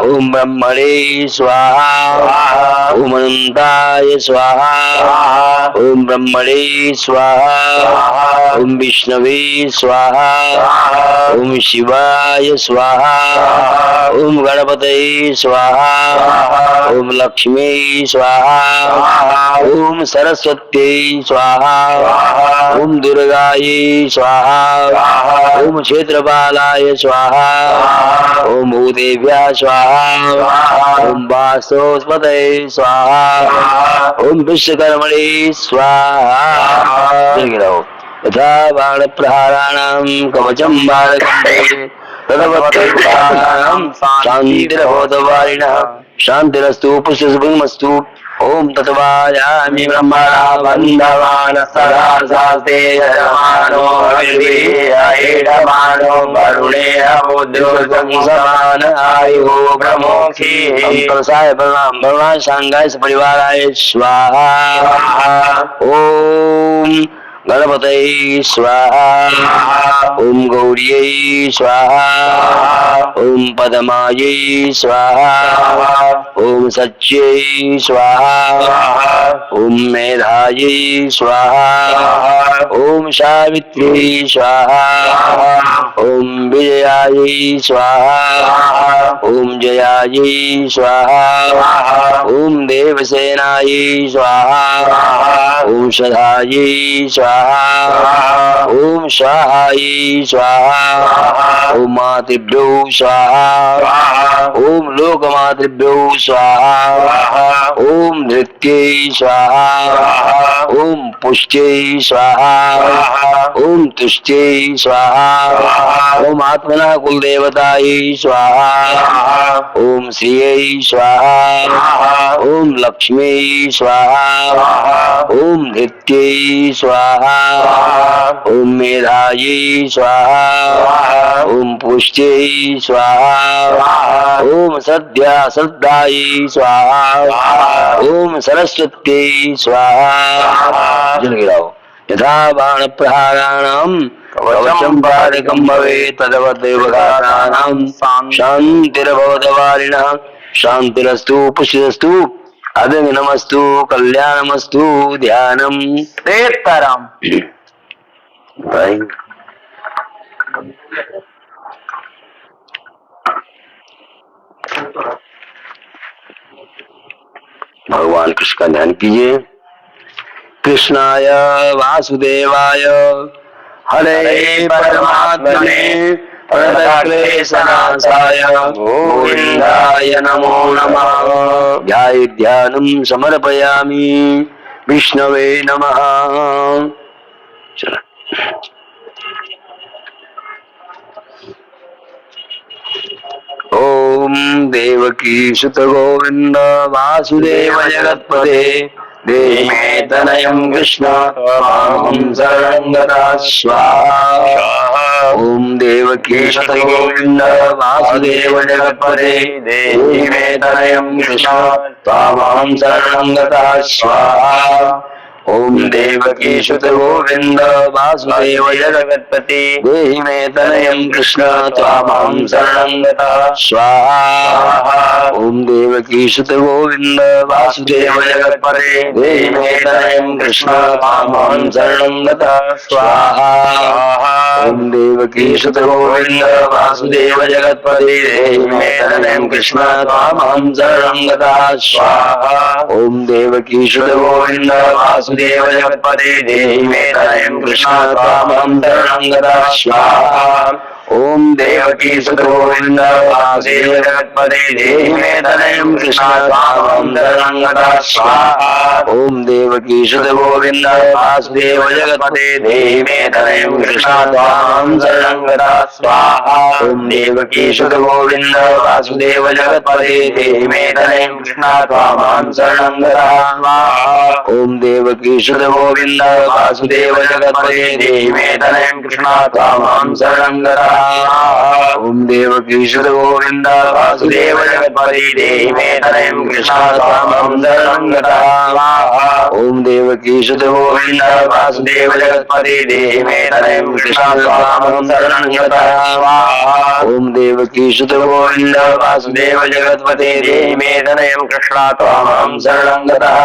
ओम ब्रह्मणे स्वाहा ओम अनंताय स्वाहा ओम ब्रह्मणे स्वाहा ओम विष्णवे स्वाहा ओम शिवाय स्वाहा ओम गणपतये स्वाहा ओम लक्ष्मी स्वाहा ओम सरस्वत्यै स्वाहा ओम दुर्गायै स्वाहा ओम क्षेत्रपालाय स्वाहा ओम भूदेव्या स्वाहा ओम वासोस्पतये स्वाहा ओम विश्वकर्मणे स्वाहा। यथा बाण प्रहाराणां कवचं बाणकण्ठे तदवत्तैर्बाणानां शान्तिरभवद्वारिणः शान्तिरस्तु पुष्यशुभमस्तु। ओम तत्वायामि ब्रह्मणा बन्धवान् सदा शास्ते यजमानो हविर्वीर्येडमानो वरुणेऽमुद्योतं समान आयुः ब्रह्मोक्षी। प्रसाय प्रणाम भगवान सांगाय सपरिवाराय स्वाहा। ओम गणपतये स्वाहा ओम गौर्यै स्वाहा ओम पद्मायै स्वाहा ओम सच्यै स्वाहा ओम मेधायै स्वाहा ओम सावित्र्यै स्वाहा ओम विजयायै स्वाहा ओम जयायै स्वाहा ओम देवसेनायै स्वाहा ओम सदायै स्वाहा ओम स्वाहायै स्वाहा ओम मातृभ्यो स्वाहा ओम लोकमातृभ्यो स्वाहा ओम नृत्यै स्वाहा ओम पुष्ट्यै स्वाहा ओम तुष्ट्यै स्वाहा ओम आत्मना कुलदेवतायै स्वाहा ओम श्रियै स्वाहा ओम लक्ष्मी स्वाहा ओम नृत्यै स्वाहा ओम मेधायै स्वाहा ओम पुष्ट्यै स्वाहा ओम श्रद्धायै स्वाहा ओम सरस्वत्यै स्वाहा। जल गिराओ। यथा बाण प्रहाराणां कवचं बाणकं भवेत् तद्वदेव घातानां शान्तिर्भवद्वारिणः शान्तिरस्तु पुष्टिरस्तु अभिनमस्तु कल्याणमस्तु ध्यानम सीताराम। भगवान कृष्ण का ध्यान कीजिए। कृष्णाय वासुदेवाय हरे परमात्मने प्रणतक्लेशनाशाय गोविन्दाय नमो नमः। ध्यानं समर्पयामि विष्णवे नमः। चलो ओम देवकी सुत गोविंद वासुदेव जगत्पते देहि मे तनयं कृष्ण त्वामहं शरणं गतः स्वाहा। ओम देवकी सुत गोविंद वासुदेव जगत्पते देहि मे तनयं कृष्ण त्वामहं शरणं गतः स्वाहा। ओम देवकी सुत गोविंद वासुदेव जगत्पते देहि मे तनयं कृष्ण त्वामहं शरणं गतः स्वाहा। ओम देवकी सुत गोविंद वासुदेव जगत्पते देहि मे तनयं कृष्ण त्वामहं शरणं गतः स्वाहा। ओम देवकी सुत गोविंद वासुदेव जगत्पते देहि मे तनयं कृष्ण त्वामहं शरणं गतः स्वाहा। ओम देवकी सुत गोविंद वासुदेव जगत्पते देहि मे तनयं कृष्ण त्वामहं शरणं गतः स्वाहा। ओम देवकी सुत गोविंद वासुदेव जगत्पते देहि मे तनयं कृष्ण त्वामहं शरणं गतः स्वाहा ओम देवकी सुत गोविंद वासुदेव जगत्पते देहि मे तनयं कृष्ण त्वामहं शरणं गतः स्वाहा ओम देवकी सुत गोविंद वासुदेव जगत्पते देहि मे तनयं कृष्ण त्वामहं शरणं गतः स्वाहा ओम देवकी सुत गोविंद वासुदेव जगत्पते देहि मे तनयं कृष्ण त्वामहं शरणं गतः ओम देवकी सुत गोविंद वासुदेव जगत्पते देहि मे तनयं कृष्ण त्वामहं शरणं गतः ओम देवकी सुत गोविंद वासुदेव जगत्पते देहि मे तनयं कृष्ण त्वामहं शरणं गतः ओम देवकी सुत गोविंद वासुदेव जगत्पते देहि मे तनयं कृष्ण त्वामहं शरणं गतः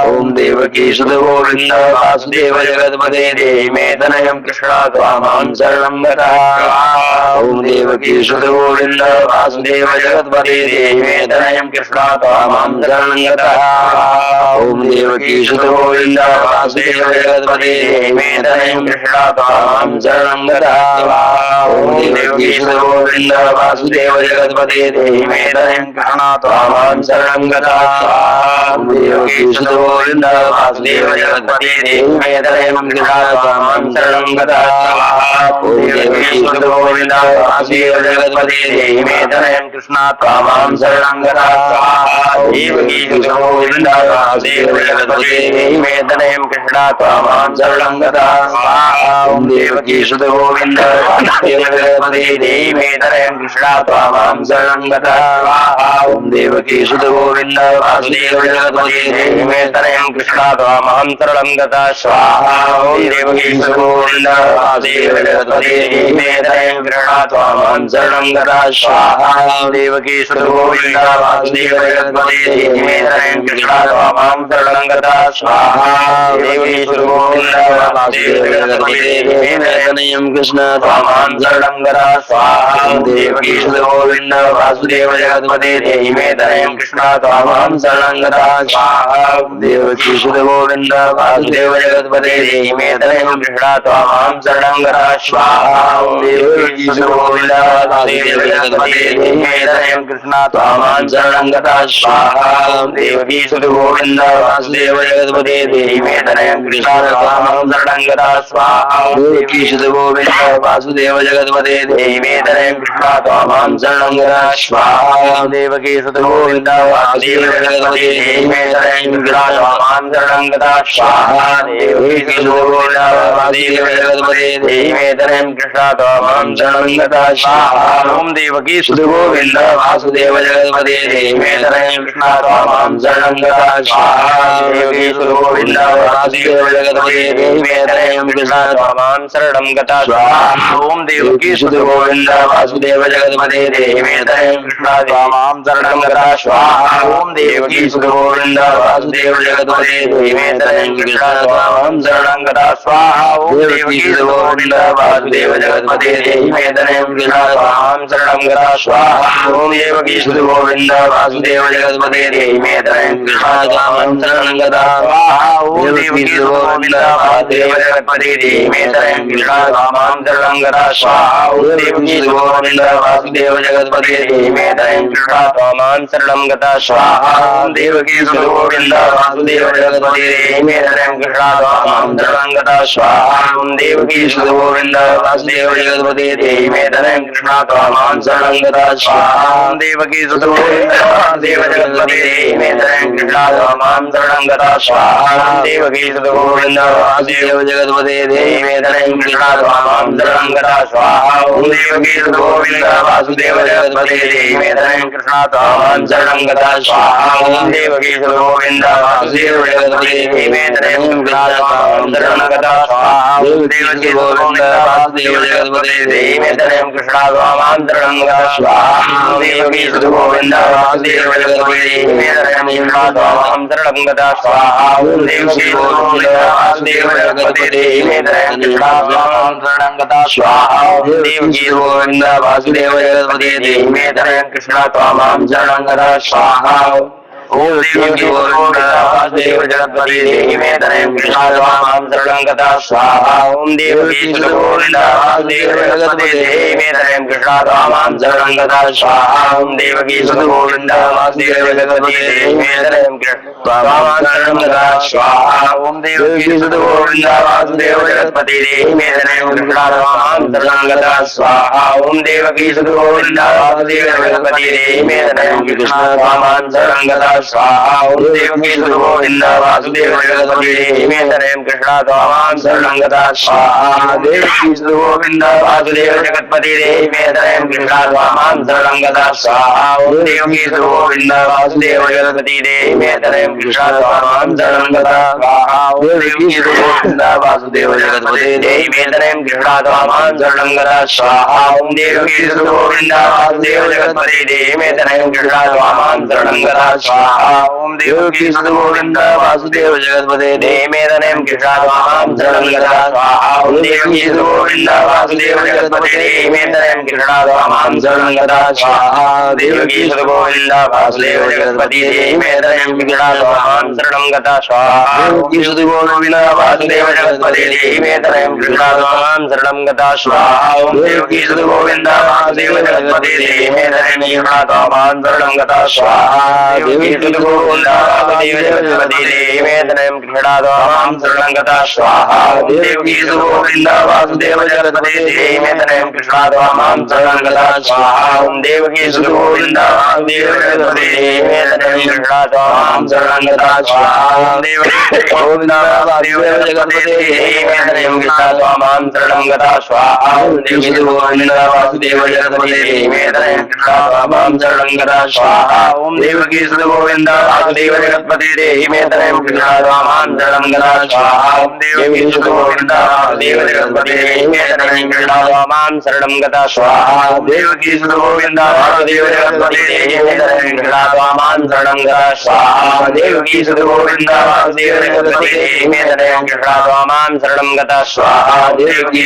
ओम देवकी सुत गोविंद वासुदेव जगत्पते देहि मे तनयं कृष्ण त्वामहं शरणं गतः ओम देवकी सुत गोविंद वासुदेव जगत्पते देहि मे तनयं कृष्ण त्वामहं शरणं गतः ओम देवकी सुत गोविंद वासुदेव जगत्पते देहि मे तनयं कृष्ण त्वामहं शरणं गतः ओम देवकी सुत गोविंद वासुदेव जगत्पते देहि मे तनयं कृष्ण त्वामहं शरणं गतः ओम देवकी सुत गोविंद वासुदेव जगत्पते देहि मे तनयं कृष्ण त्वामहं शरणं गतः ओम देवकी सुत गोविंद वासुदेव जगत्पते देहि मे तनयं कृष्ण त्वामहं शरणं गतः देवकी सुत गोविंद वासुदेव जगत्पते देहि मे तनयं कृष्ण त्वामहं शरणं गतः ओम देवकी सुत गोविंद वासुदेव जगत्पते देहि मे तनयं कृष्ण त्वामहं शरणं गतः ओम देवकी सुत गोविंद वासुदेव जगत्पते देहि मे तनयं कृष्ण त्वामहं शरणं गतः स्वाहा ओम देवकी सुत गोविंद वासुदेव जगत्पते देहि मे तनयं कृष्ण त्वामहं शरणं गतः स्वाहा देवकी सुत गोविंद वासुदेव जगत्पते देहि मे तनयं कृष्ण त्वामहं शरणं गतः स्वाहा देवकी सुत गोविंद वासुदेव जगत्पते देहि मे तनयं कृष्ण त्वामहं शरणं गतः स्वाहा देवकी सुत गोविंद वासुदेव जगत्पते देहि मे तनयं कृष्ण त्वामहं शरणं गतः स्वाहा देवकी सुत गोविंद वासुदेव जगत्पते देहि मे तनयं कृष्ण त्वामहं शरणं गतः स्वाहा देवकी सुत गोविंद वासुदेव जगत्पते देहि मे तनयं कृष्ण त्वामहं शरणं गतः स्वाहा देवकी सुत गोविंद वासुदेव जगत्पते देहि मे तनयं कृष्ण त्वामहं शरणं गतः स्वाहा देवकी सुत गोविंद वासुदेव जगत्पते देहि मे तनयं कृष्ण त्वामहं शरणं गतः स्वाहा देवकी सुत गोविंद वासुदेव जगत्पते देहि मे तनयं कृष्ण त्वामहं शरणं गतः स्वाहा देवकी सुत गोविंद वासुदेव जगत्पते देहि मे तनयं कृष्ण त्वामहं शरणं गतः स्वाहा ओम देवकी सुत गोविंद वासुदेव जगत्पते देहि मे तनयं कृष्ण त्वामहं शरणं गतः स्वाहा देवकी सुत गोविंद वासुदेव जगत्पते देहि मे तनयं कृष्ण त्वामहं शरणं गतः स्वाहा ओम देवकी सुत गोविंद वासुदेव जगत्पते देहि मे तनयं कृष्ण त्वामहं शरणं गतः स्वाहा ओम देवकी सुत गोविंद वासुदेव जगत्पते देहि मे तनयं कृष्ण त्वामहं शरणं गतः स्वाहा ओम देवकी सुत गोविंद वासुदेव जगत्पते देहि मे तनयं कृष्ण त्वामहं शरणं गतः स्वाहा ओम देवकी सुत गोविंद वासुदेव जगत्पते देहि मे तनयं कृष्ण त्वामहं शरणं गतः स्वाहा ओम देवकी सुत गोविंद वासुदेव जगत्पते देहि मे तनयं कृष्ण त्वामहं शरणं गतः स्वाहा ओम देवकी सुत गोविंद वासुदेव जगत्पते देहि मे तनयं कृष्ण त्वामहं शरणं गतः स्वाहा ओम देवकी सुत गोविंद वासुदेव जगत्पते देहि मे तनयं कृष्ण त्वामहं शरणं गतः स्वाहा ओम देवकी सुत गोविंद वासुदेव जगत्पते देहि मे तनयं कृष्ण त्वामहं शरणं गतः स्वाहा ओम देवकी सुत गोविंद वासुदेव जगत्पते देहि मे तनयं कृष्ण त्वामहं शरणं गतः स्वाहा ओम देवकी सुत गोविंद वासुदेव जगत्पते देहि मे तनयं कृष्ण त्वामहं शरणं गतः स्वाहा ओम देवकी सुत गोविंद वासुदेव जगत्पते देहि मे तनयं कृष्ण त्वामहं शरणं गतः स्वाहा ओम देवकी सुत गोविंद वासुदेव जगत्पते देहि मे तनयं कृष्ण त्वामहं शरणं गतः स्वाहा ओम देवकी सुत गोविंद वासुदेव जगत्पते देहि मे तनयं कृष्ण त्वामहं शरणं गतः स्वाहा ओम देवकी सुत गोविंद वासुदेव जगत्पते देहि मे तनयं कृष्ण त्वामहं शरणं गतः स्वाहा ओम देवकी सुत गोविंद वासुदेव जगत्पते देहि मे तनयं कृष्ण त्वामहं शरणं गतः स्वाहा ओम देवकी सुत गोविंद वासुदेव जगत्पते देहि मे तनयं कृष्ण त्वामहं शरणं गतः स्वाहा ओम देवकी गोविंद वासुदेव जगतपति देहि मे तनयं कृष्णा त्वामां शरणं गता स्वाहा ओम देवकी गोविंद वासुदेव जगतपति देहि मे तनयं कृष्णा त्वामां शरणं गता स्वाहा ओम देवकी गोविंद वासुदेव जगतपति देहि मे तनयं कृष्णा त्वामां शरणं गता स्वाहा ओम देवकी गोविंद वासुदेव जगतपति देहि मे तनयं कृष्णा त्वामां शरणं गता स्वाहा ओम देवकी गोविंद वासुदेव जगतपति देहि मे तनयं कृष्णा त्वामां शरणं गता स्वाहा ओम देवकी गोविंद वासुदेव जगतपति देहि मे तनयं कृष्णा त्वामां शरणं गता स्वाहा देवकी गोविंद वासुदेव जगतपति देहि मे तनयं कृष्णा त्वामां शरणं गता स्वाहा ओम देवकी गोविंद वासुदेव जगतपति देहि मे तनयं कृष्णा त्वामां शरणं गता स्वाहा ओम देवकी गोविंद वासुदेव जगतपति देहि मे तनयं कृष्णा त्वामां शरणं गता स्वाहा ओम देवकी गोविंद वासुदेव जगतपति देहि मे तनयं कृष्णा त्वामां शरणं गता स्वाहा ओम देवकी गोविंद वासुदेव जगतपति देहि मे तनयं कृष्णा त्वामां शरणं गता स्वाहा ओम देवकी गोविंद वासुदेव जगतपति देहि मे तनयं कृष्णा त्वामां शरणं गता स्वाहा देवकी गोविंद वासुदेव जगतपति देहि मे तनयं कृष्णा त्वामां शरणं गता स्वाहा देवकी गोविंद वासुदेव जगतपति देहि मे तनयं कृष्णा त्वामां शरणं गता स्वाहा ओम देवकी गोविंद वासुदेव जगतपति देहि मे तनयं कृष्णा त्वामां शरणं गता स्वाहा देवकी गोविंद वासुदेव जगतपति देहि मे तनयं कृष्णा त्वामां शरणं गता स्वाहा देवकी गोविंद वासुदेव जगतपति देहि मे तनयं कृष्णा त्वामां शरणं गता स्वाहा देवकी गोविंद वासुदेव जगतपति देहि मे तनयं कृष्णा त्वामां शरणं गता स्वाहा देवकी गोविंद वासुदेव जगतपति देहि मे तनयं कृष्णा त्वामां शरणं गता स्वाहा देवकी गोविंद वासुदेव जगतपति देहि मे तनयं कृष्णा त्वामां शरणं गता स्वाहा ओम देवकी गोविंद वासुदेव जगतपति देहि मे तनयं कृष्णा त्वामां शरणं गता स्वाहा देवकी गोविंद वासुदेव जगतपति देहि मे तनयं कृष्णा त्वामां शरणं गता स्वाहा देवकी गोविंद वासुदेव जगतपति देहि मे तनयं कृष्णा त्वामां शरणं गता स्वाहा देवकी गोविंद वासुदेव जगतपति देहि मे तनयं कृष्णा त्वामां शरणं गता स्वाहा देवकी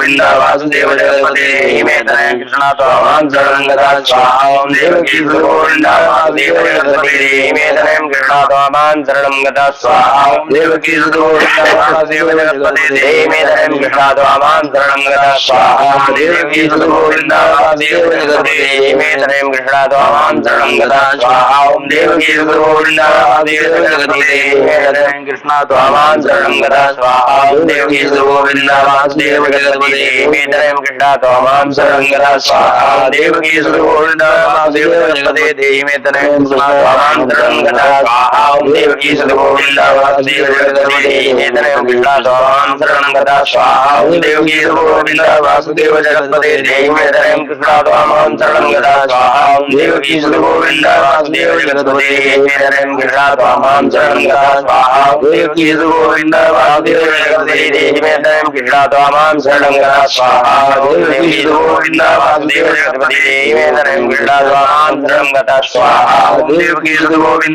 गोविंद वासुदेव जगतपति देहि मे तनयं कृष्णा त्वामां शरणं गता स्वाहा देवकी गोविंद वासुदेव जगतपति देहि मे तनयं कृष्णा त्वामां शरणं गता स्वाहा देवकी गोविंद वासुदेव जगतपति देहि मे तनयं कृष्णा त्वामां शरणं गता स्वाहा देवकी गोविंद वासुदेव जगतपति देहि मे तनयं कृष्णा त्वामां शरणं गता स्वाहा ओम देवकी गोविंद वासुदेव जगतपति देहि मे तनयं कृष्णा त्वामां शरणं गता स्वाहा देवकी गोविंद वासुदेव जगतपति देहि मे तनयं कृष्णा त्वामां शरणं गता स्वाहा देवकी गोविंद वासुदेव जगतपति देहि मे तनयं कृष्णा त्वामां शरणं गता स्वाहा देवकी गोविंद वासुदेव जगतपति देहि मे तनयं कृष्णा त्वामां शरणं गता स्वाहा देवकी गोविंद वासुदेव जगतपति देहि मे तनयं कृष्णा त्वामां शरणं गता स्वाहा देवकी गोविंद वासुदेव जगतपति देहि मे तनयं कृष्णा त्वामां शरणं गता स्वाहा देवकी गोविंद वासुदेव जगतपति देहि मे तनयं कृष्णा त्वामां शरणं गता स्वाहा देवकी गोविंद वासुदेव जगतपति देहि मे तनयं कृष्णा त्वामां शरणं गता स्वाहा देवकी गोविंद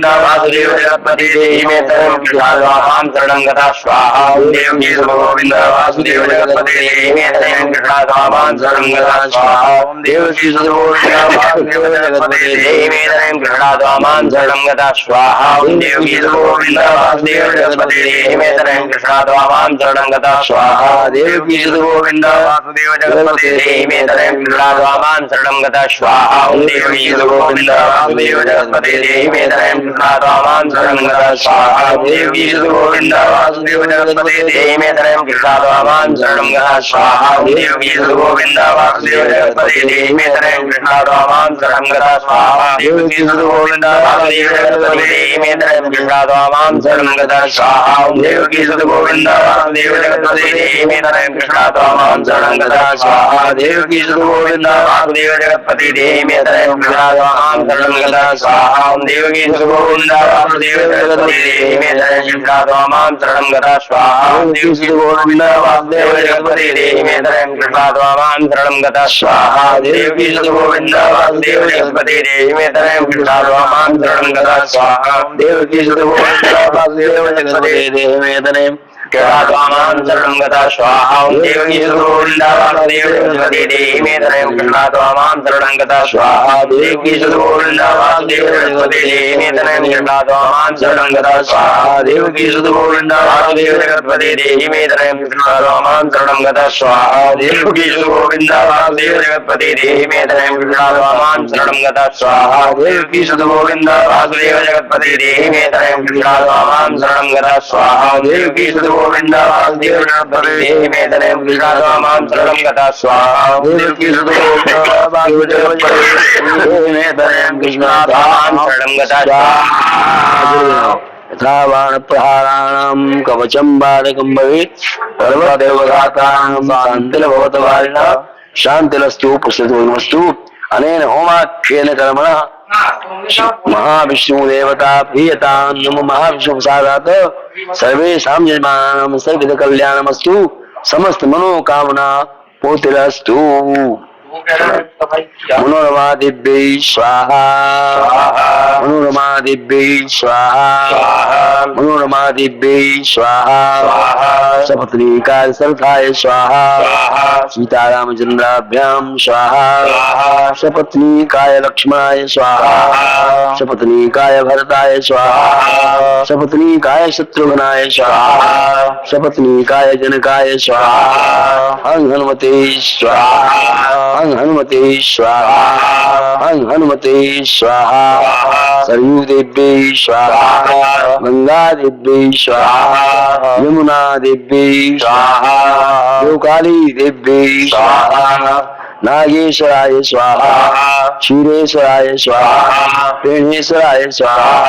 वासुदेव जगतपति देहि मे तनयं कृष्णा त्वामां शरणं गता स्वाहा देवकी गोविंद वासुदेव जगतपति देहि मे तनयं कृष्णा त्वामां शरणं गता स्वाहा देवकी गोविंद वासुदेव जगतपति देहि मे तनयं कृष्णा त्वामां शरणं गता स्वाहा देवकी गोविंद वासुदेव जगतपति देहि मे तनयं कृष्णा त्वामां शरणं गता स्वाहा देवकी गोविंद वासुदेव जगतपति देहि मे तनयं कृष्णा त्वामां शरणं गता स्वाहा देवकी गोविंद वासुदेव जगतपति देहि मे तनयं कृष्णा त्वामां शरणं गता स्वाहा देवकी गोविंद वासुदेव जगतपति देहि मे तनयं कृष्णा त्वामां शरणं गता स्वाहा देवकी गोविंद वासुदेव जगतपति देहि मे तनयं कृष्णा त्वामां शरणं गता स्वाहा देवकी गोविंद वासुदेव जगतपति देहि मे तनयं कृष्णा त्वामां शरणं गता स्वाहा देवकी गोविंद वासुदेव जगतपति देहि मे तनयं कृष्णा त्वामां शरणं गता स्वाहा देवकी गोविंद वासुदेव जगतपति देहि मे तनयं कृष्णा त्वामां शरणं गता स्वाहा देवकी गोविंद वासुदेव जगतपति देहि मे तनयं कृष्णा त्वामां शरणं गता स्वाहा देवकी गोविंद वासुदेव जगतपति देहि मे तनयं कृष्णा त्वामां शरणं गता स्वाहा देवकी गोविंद वासुदेव जगतपति देहि मे तनयं कृष्णा त्वामां शरणं गता स्वाहा देवकी गोविंद वासुदेव जगतपति देहि मे तनयं क्रीडात्वामां शरणं गता स्वाहा ॐ देवकी सुगोविन्दा वासुदेव जगत्पते देहि मे तनयं क्रीडात्वामां शरणं गता स्वाहा देवकी सुगोविन्दा वासुदेव जगत्पते देहि मे तनयं क्रीडात्वामां शरणं गता स्वाहा देवकी सुगोविन्दा वासुदेव जगत्पते देहि मे तनयं क्रीडात्वामां शरणं गता स्वाहा देवकी सुगोविन्दा वासुदेव जगत्पते देहि मे तनयं क्रीडात्वामां शरणं गता स्वाहा देवकी सुगोविन्दा वासुदेव जगत्पते देहि मे तनयं क्रीडात्वामां शरणं गता स्वाहा देवकी सुगोविन्दा वासुदेव जगत्पते देहि मे तनयं क्रीडात्वामां शरणं गता स्वाहा देवकी सुगोविन्दा वासुदेव जगत्पते देहि मे तनयं क्रीडात्वामां शरणं गता स्वाहा यथा बाणप्रहाराणां कवचं बाधकं भवेत् सर्वदेवघातानां शान्तिर्भवतवारिणः शान्तिरस्तु पुष्टिर्वस्तु। अनेन होमाख्येन कर्मणः महाविष्णुदेवता प्रीयतां नमो महाविष्णुप्रसादात् सर्वेषां जन्मानां सर्वविध कल्याणमस्तु समस्त मनोकामना पूर्तिरस्तु। मनोरमा दिव्यै स्वाहा मनोरमा दिव्यै स्वाहा मनोरमा दिव्यै स्वाहा सपत्नीकाय सरथाय स्वाहा सीतारामचंद्राभ्यां स्वाहा सपत्नीकाय लक्ष्मणाय स्वाहा सपत्नीकाय भरताय स्वाहा सपत्नीकाय शत्रुघ्नाय स्वाहा सपत्नीकाय जनकाय स्वाहा हनुमते स्वाहा हनुमते स्वाहा हनुमते स्वाहा सरयू देव्यै स्वाहा गंगा देव्यै स्वाहा यमुना देव्यै स्वाहा देवकाली देव्यै स्वाहा नागेश्वराय स्वाहा क्षीरेश्वराय स्वाहा प्रेणेश्वराय स्वाहा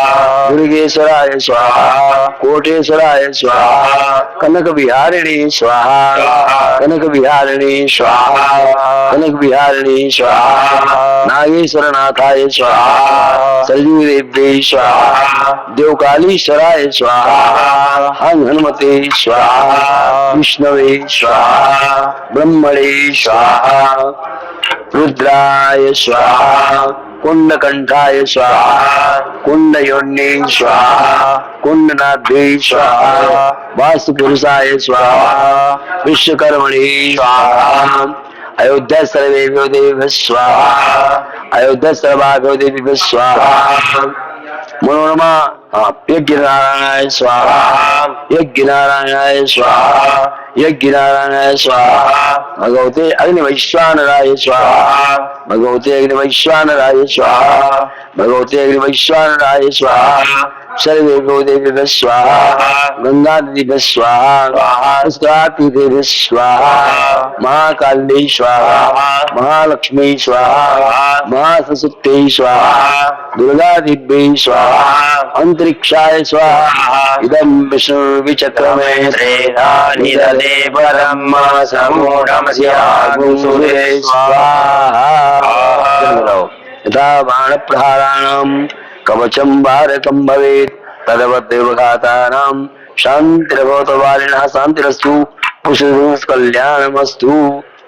दुर्गेश्वराय स्वाहा कोटेश्वराय स्वाहा कनक विहारिणी स्वाहा कनक विहारिणी स्वाहा कनक विहारिणी स्वाहा नागेश्वरनाथाय स्वाहा सरयू देव्यै स्वाहा देवकालीश्वराय स्वाहा हनुमते स्वाहा विष्णवे स्वाहा ब्रह्मणे स्वाहा रुद्राय स्वाहा कुंडकंठाय स्वाहा कुंडयोन्ये स्वाहा कुंडनाभ्ये स्वाहा वास्तुपुरुषाय स्वाहा विश्वकर्मणे स्वाहा अयोध्या सर्वेभ्यो देवेभ्यो स्वाहा अयोध्या सर्वाभ्यो देवेभ्यो स्वाहा मनोरमा यज्ञ नारायणाय स्वाहा यज्ञ नारायणाय स्वाहा यज्ञ नारायणाय स्वाहा भगवते अग्निवैश्वानराय स्वाहा भगवते अग्निवैश्वानराय स्वाहा भगवते अग्निवैश्वानराय स्वाहा सर्वेभ्यो देवेभ्यो स्वाहा गंगादेव्यै स्वाहा सरस्वतीदेव्यै स्वाहा महाकाल्यै स्वाहा महालक्ष्मी स्वाहा महासरस्वत्यै स्वाहा दुर्गादेव्यै स्वाहा अंतरिक्षाय स्वाहा इदं विष्णुर्विचक्रमे त्रेधानिदधे परम समूढमस्यागुसुरे स्वाहा। यथा बाणप्रहाराणां कवचं बारकं भवेत् तदवदेवघातानां शान्तिर्भवतवारिणः शान्तिरस्तु कल्याणमस्तु।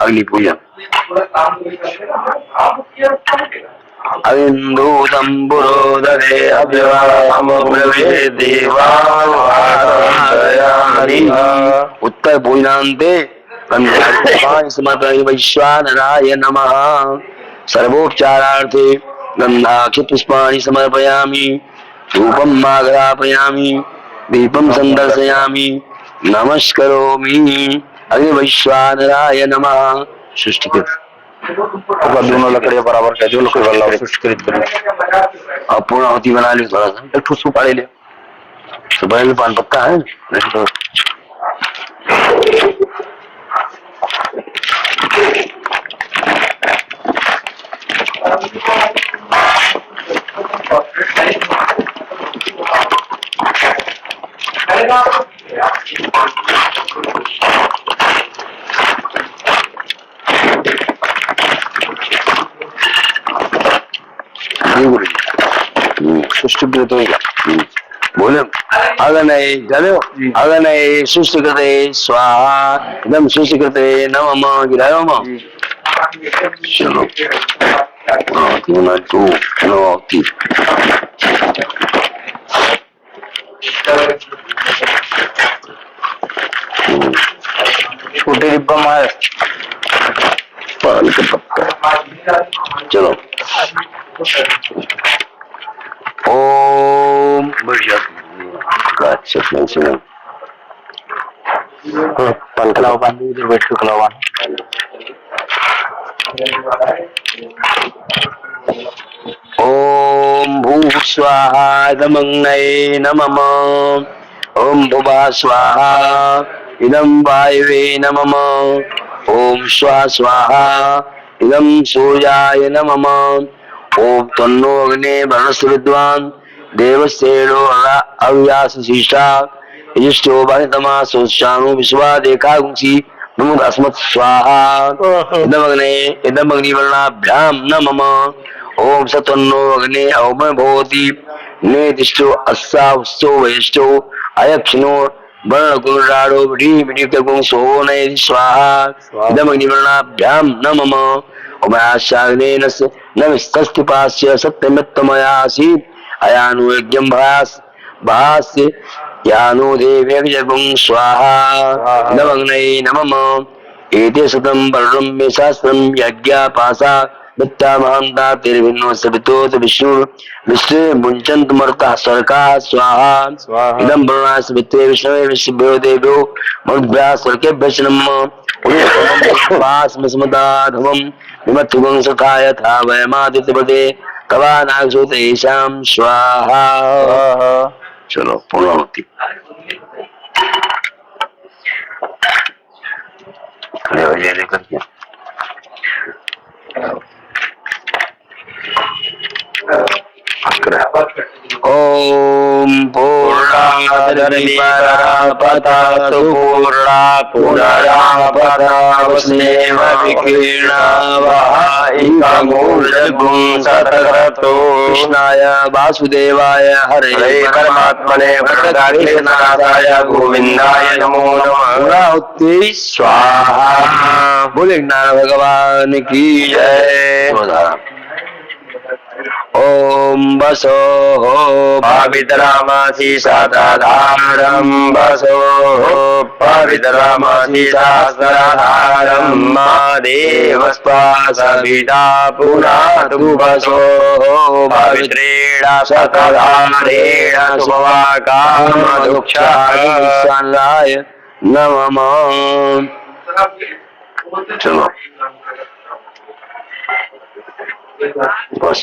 अग्निपूजा अविन्दूतं पुरोदरे अभ्यवामब्रवे देवानि उत्तर पूजनान्ते समर्पयामि वैश्वानराय नमः। सर्वोपचारार्थे गन्धाक्षपुष्पाणि समर्पयामि धूपं आग्रापयामि दीपं संदर्शयामि नमस्करोमि। अग्निवैश्वानराय नमः। सृष्टिकृत दोनों लकड़ियां बराबर कर दो, लकड़ी वाला सृष्टि कर दो और पूर्णाहुति बना ली। थोड़ा सा एक ठूस सुपारी ले, सुपारी में पान पत्ता है तो सृष्टिकृत बोले अगनय चलो अगनय सृष्टिकृते स्वाहा इदं सृष्टिकृते नमः गिरायो मां चलो तू नौती शुभम है पान का पत्ता। चलो ओम बढ़िया अच्छा सुनो पान खिलाओ पान इधर बैठ के खिलाओ ओम भू स्वाहा इदमग्नये नमः ओम भुवा स्वाहा इदं वायवे नमः ओम स्वाहा स्वाहा इदं सूर्याय नमः ओम तन्नो अग्ने वरुणस्य विद्वान् देवस्येनो अव्यासशिष्टा यजिष्ठो वाहितमा सोचानु विश्वा देखा गुंसी नमो अस्मत् स्वाहा इदमग्ने इदमग्निवर्णाभ्यां नमः ओम सतन्नो अग्ने अवम भवति नेदिष्टो अस्सावस्तो वैष्टो अयक्षिणो वर्णकुलराडो विधिमिडितगुं सोनय स्वाहा इदमग्निवर्णाभ्यां नमः ओमाशाग्नेन नमस्तस्तिपास्य सत्यमित्तमयासीत् अयानो यज्ञं भास्य यानो देव्यगुं स्वाहा नमग्नये नमः एते शतं वर्णं मे सहस्रं यज्ञापासा वित्ता महान्ता तेर्भिन्नो सवितोत विष्णु मुञ्चन्त मर्तः स्वर्गाः स्वाहा इदं वर्णाः सवित्रे विष्णवे विश्वभ्यो देव्यो मरुद्भ्यः स्वर्गेभ्यश्च नमः पास्मस्मदाधमं विमत्तुगं सखा यथा वयमादित्यपदे तवा नागसो तेषां स्वाहा। चलो पूर्णाहुति खड़े हो जाए लेकर के ओम पूर्णादरिपरापतातु पूर्णा पुनरापतावस्नेव विकीर्णावहाइकमूलगुं सतततो कृष्णाय वासुदेवाय हरे परमात्मने वरदाक्षिणाय गोविंदाय नमो नमः। पूर्णाहुति स्वाहा। बोले ज्ञान भगवान की जय। ओम बसो पवित्रमासी सदाधारं बसो पवित्रमासी सहस्राधारं मा देवस्त्वा सविता पुनातु बसो पवित्रेण शतधारेण स्वाकामदुक्षाय नमः। चलो बस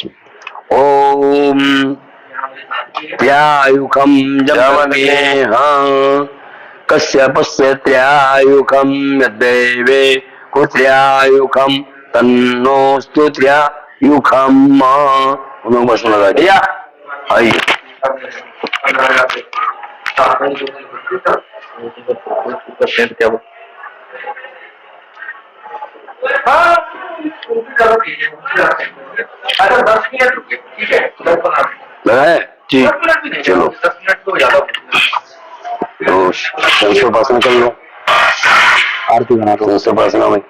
ओम त्र्यायुखं जमगे कश्यपस्य त्र्यायुखं यद्देवे कुत्र्यायुखं तन्नोस्तु त्र्यायुखं उन्होंने बस लगा दिया। आइए लगाए जी। चलो तो संसोपासना कर लो। आरती बना दो। संसोपासना में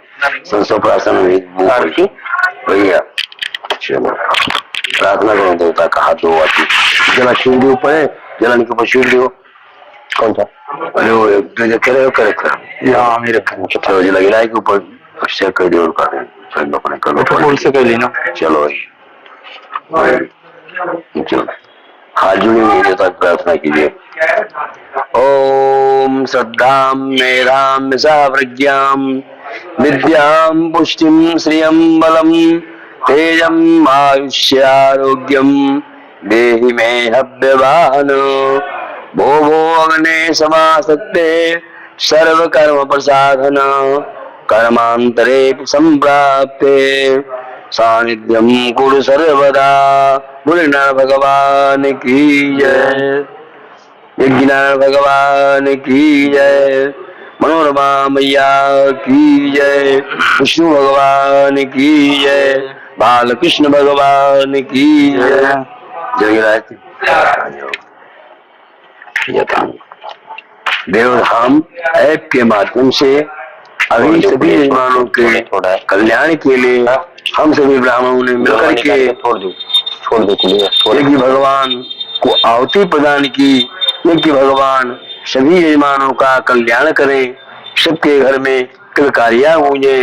संसोपासना में आरती भैया। चलो प्रार्थना करो देवता का हाथ दो आती जला छीन दो ऊपर है जलाने के ऊपर छीन दो। कौन सा अरे वो जो करे कर यहाँ मेरे चलो जला गिलाए के ऊपर अक्षय कर दो और कर अपने करो से कर लेना। चलो चलो हाथ जुड़ी हुई देवता की प्रार्थना कीजिए। ओम श्रद्धां मेधां सा प्रज्ञां विद्यां पुष्टिं श्रियं बलं तेजम् आयुष्यारोग्यं देहि मे हव्यवाहन भो भो अग्ने समासक्ते सर्वकर्म प्रसाधन कर्मांतरे संप्राप्ते सानिध्यं कुरु सर्वदा। बोलेनारायण भगवान की जय। यज्ञनारायण भगवान की जय। मनोरमा मैया की जय। विष्णु भगवान की जय। बालकृष्ण भगवान की जय। जय देवधाम ऐप के माध्यम से अभी सभी यजमानों के कल्याण के लिए हम सभी ब्राह्मणों ने मिलकर के यज्ञ भगवान को आहुति प्रदान की। यज्ञ भगवान सभी यजमानों का कल्याण करें, सबके घर में किलकारियां गूंजे,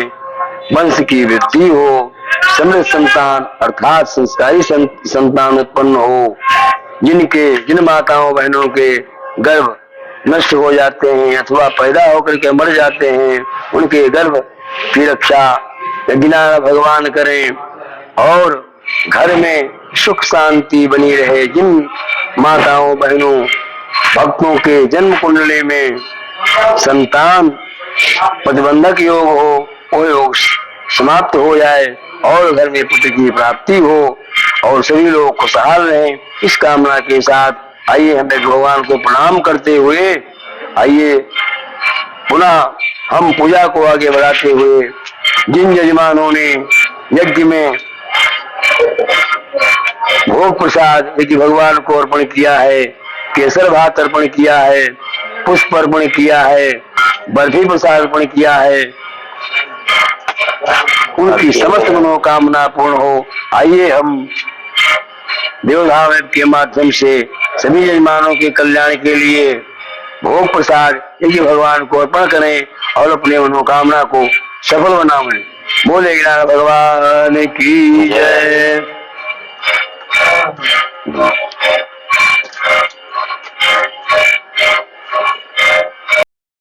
वंश की वृद्धि हो, समृद्ध संतान अर्थात संस्कारी संतान उत्पन्न हो। जिन माताओं बहनों के गर्भ नष्ट हो जाते हैं अथवा पैदा होकर के मर जाते हैं, उनके गर्भ की रक्षा यज्ञनारायण भगवान करें और घर में सुख शांति बनी रहे। जिन माताओं बहनों भक्तों के जन्म कुंडली में संतान प्रतिबंधक योग हो, वो योग समाप्त हो जाए और घर में पुत्र की प्राप्ति हो और सभी लोग खुशहाल रहें, इस कामना के साथ आइए हमें भगवान को प्रणाम करते हुए आइए पुनः हम पूजा को आगे बढ़ाते हुए जिन यजमानों ने यज्ञ में भोग प्रसाद यज्ञ भगवान को अर्पण किया है, केसर भात अर्पण किया है, पुष्प अर्पण किया है, बर्फी प्रसाद अर्पण किया है, उनकी समस्त मनोकामना पूर्ण हो। आइए हम देवधाम ऐप के माध्यम से सभी यजमानों के कल्याण के लिए भोग प्रसाद यज्ञ भगवान को अर्पण करें और अपने मनोकामना को सफल बनावें। बोले गणनाथ भगवान की जय।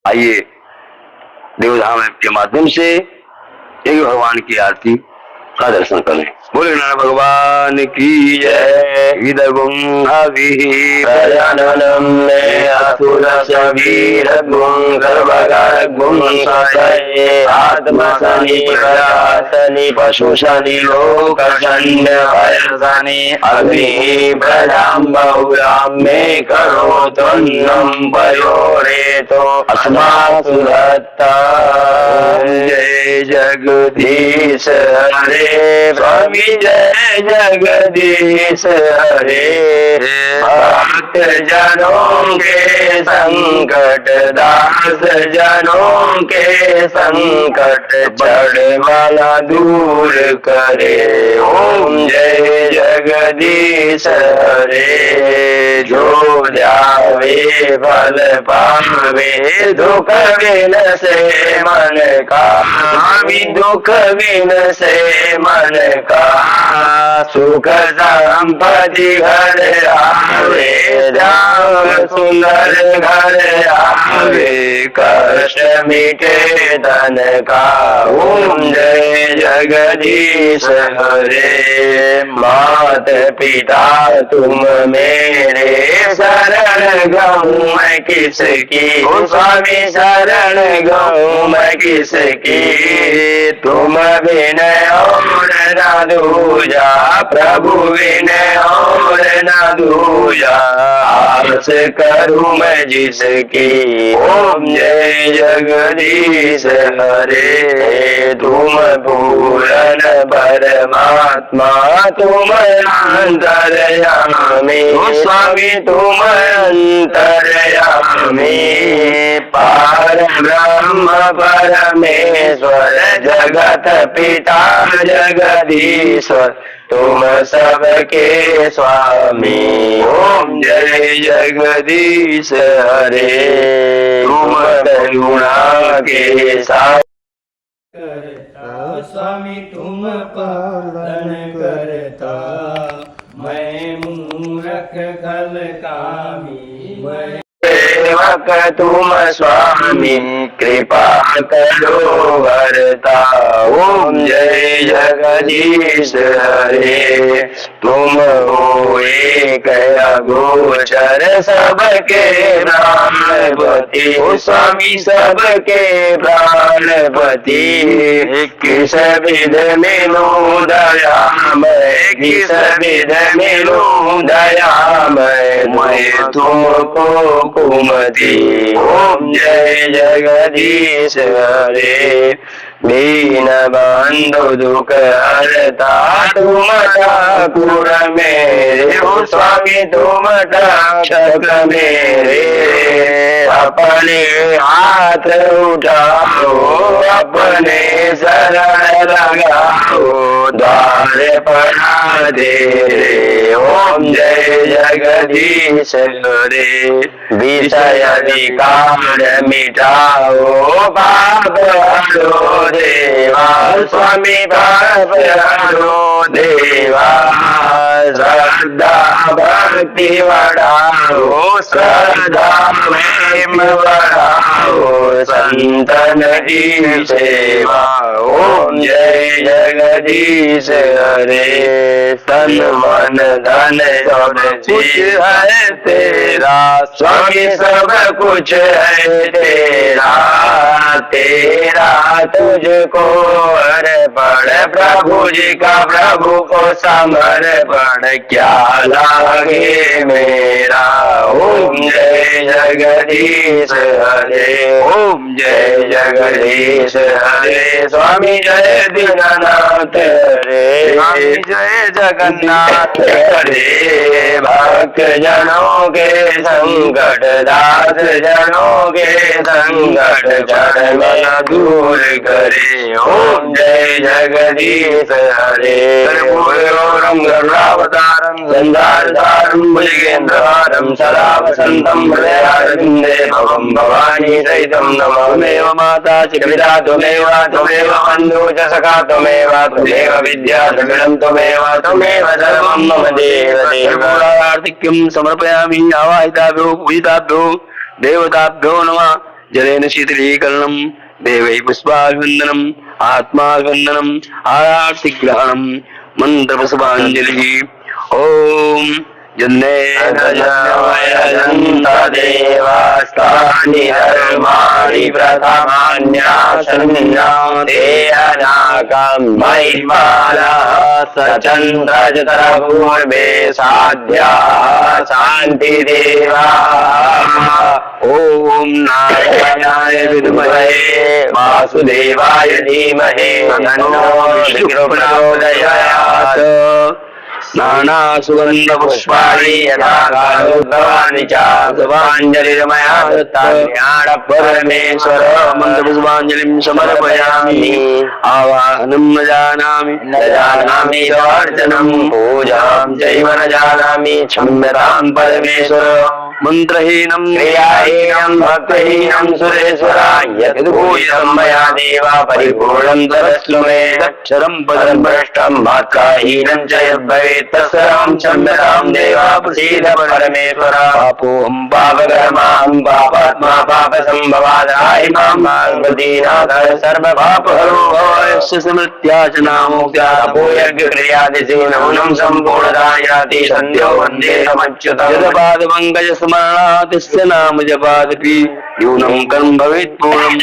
आइए देवधाम ऐप के माध्यम से यज्ञ भगवान की आरती का दर्शन करें। बोले गणनाथ भगवान की जय। इदगुं हविः असुर सवीर गुं गर्भगुं सये आत्मसनि प्रजातनि पशुशनि लोकशन्य वयसनि अग्नि प्रजां बहुलां मे करोतुन्नं पयोरेतो अस्मासु दत्ता। जय जगदीश हरे स्वामी जय जगदीश हरे। भक्त जनों के संकट दास जनों के संकट चढ़वाला दूर करे। ओम जय जगदीश हरे। जो ध्यावे फल पावे दुख बिन से मन का, दुख बिन से मन का सुख संपत्ति घर आवे। श्याम सुंदर घर आवे कष्ट मिटे धन का। ओम जय जगदीश हरे। मात पिता तुम मेरे शरण गहूँ मैं किसकी। स्वामी शरण गहूँ मैं किसकी। तुम बिन और न दूजा प्रभु बिन और न दूजा। आस करूं मैं जिसकी। ओम जय जगदीश हरे। तुम पूर्ण परमात्मा तुम अंतर्यामी। स्वामी तुम अंतर्यामी। पार ब्रह्म परमेश्वर जगत पिता जगदीश्वर तुम सबके स्वामी। ओम जय जगदीश हरे। तुम करुणा के साथ करता स्वामी तुम पालन करता। मैं मूर्ख खल कामी मैं सेवक तुम स्वामी कृपा करो वरता। ओम जय जगदीश हरे। तुम हो एक अगोचर सबके प्राणपति। स्वामी सबके प्राणपति। किस विध मिलूं दयामय किस विध मिलूं दयामय मैं तुमको कुमति। ओम जय जगदीश हरे। दीन बंधु दुख हरता तुम ठाकुर मेरे हो स्वामी तुम रक्षक मेरे अपने हाथ उठाओ अपने शरण लगाओ द्वार पढ़ा दे ओम जय जगदीश रे विषय अधिकार मिटाओ पाप हरो देवा स्वामी पाप हरो देवा श्रद्धा भक्ति बढ़ाओ श्रद्धा प्रेम बढ़ाओ संतन की सेवा ओम जय जगदीश हरे तन मन धन सब कुछ है तेरा स्वामी सब कुछ है तेरा तेरा तुझको अर्पण प्रभु जी का प्रभु को समर्पण क्या लागे मेरा ओम जय जगदीश हरे ओम जय जगदीश हरे स्वामी जय दीनानाथ हरे स्वामी जय जगन्नाथ हरे भक्त जनों के संकट दास जनों के संकट जड़ में दूर करे ओम जय जगदीश हरे कर्पूरगौरम गरुडावतारम संसारसारम भुजगेन्द्रहारम सदा वसंतम हृदयारविन्दे भवं भवानी सहितं नमाम्येव माता च पिता त्वमेव त्वमेव बन्धु च सखा त्वमेव त्वमेव विद्या द्रविणं त्वमेव सर्वं मम देव देवार्तिक्यं समर्पयामि आवाहिताभ्यो पूजिताभ्यो देवताभ्यो नमः जलेन शीतलीकरणं देवै पुष्पाभिवन्दनम् आत्माभिवन्दनम् आरार्तिग्रहणम् मन्त्रपुष्पाञ्जलिः ओम देवास्तानि धर्माणि प्रथमान्यासन्नाते अनागं महिमानः सचन्द्रजतरपूर्वे साध्या शान्तिदेवा ओम नारायणाय विद्महे वासुदेवाय धीमहि तन्नो विष्णुः प्रचोदयात् नाना सुगंध पुष्पाणि यथा कालोद्भवानि च पुष्पाञ्जलिर्मया दत्ता ज्ञान परमेश्वर मंत्र पुष्पाञ्जलिं समर्पयामि आवाहनं न जानामि अर्चनं पूजां चैव न जानामि क्षम्यतां परमेश्वर मंत्रहीनं क्रियाहीनं भक्तहीनं सुरेश्वर यद्भूयं मया देवा परिपूर्णं तदस्तु मे अक्षरं पदं भ्रष्टं मात्राहीनं च यद्भवेत् तत्सर्वं क्षम्यतां देवा प्रसीद परमेश्वर पापोऽहं पापकर्माहं पापात्मा पापसम्भवादाय मां पार्वतीनाथ सर्वपापहरो भवस्य स्मृत्याचनामोक्त्यापोयज्ञक्रियादिषु नूनं सम्पूर्णदायाति सन्ध्यो वन्दे समच्युतं यदपादपङ्कज स्मरणातिस्य नाम जपादपि न्यूनं कर्म भवेत् पूर्णं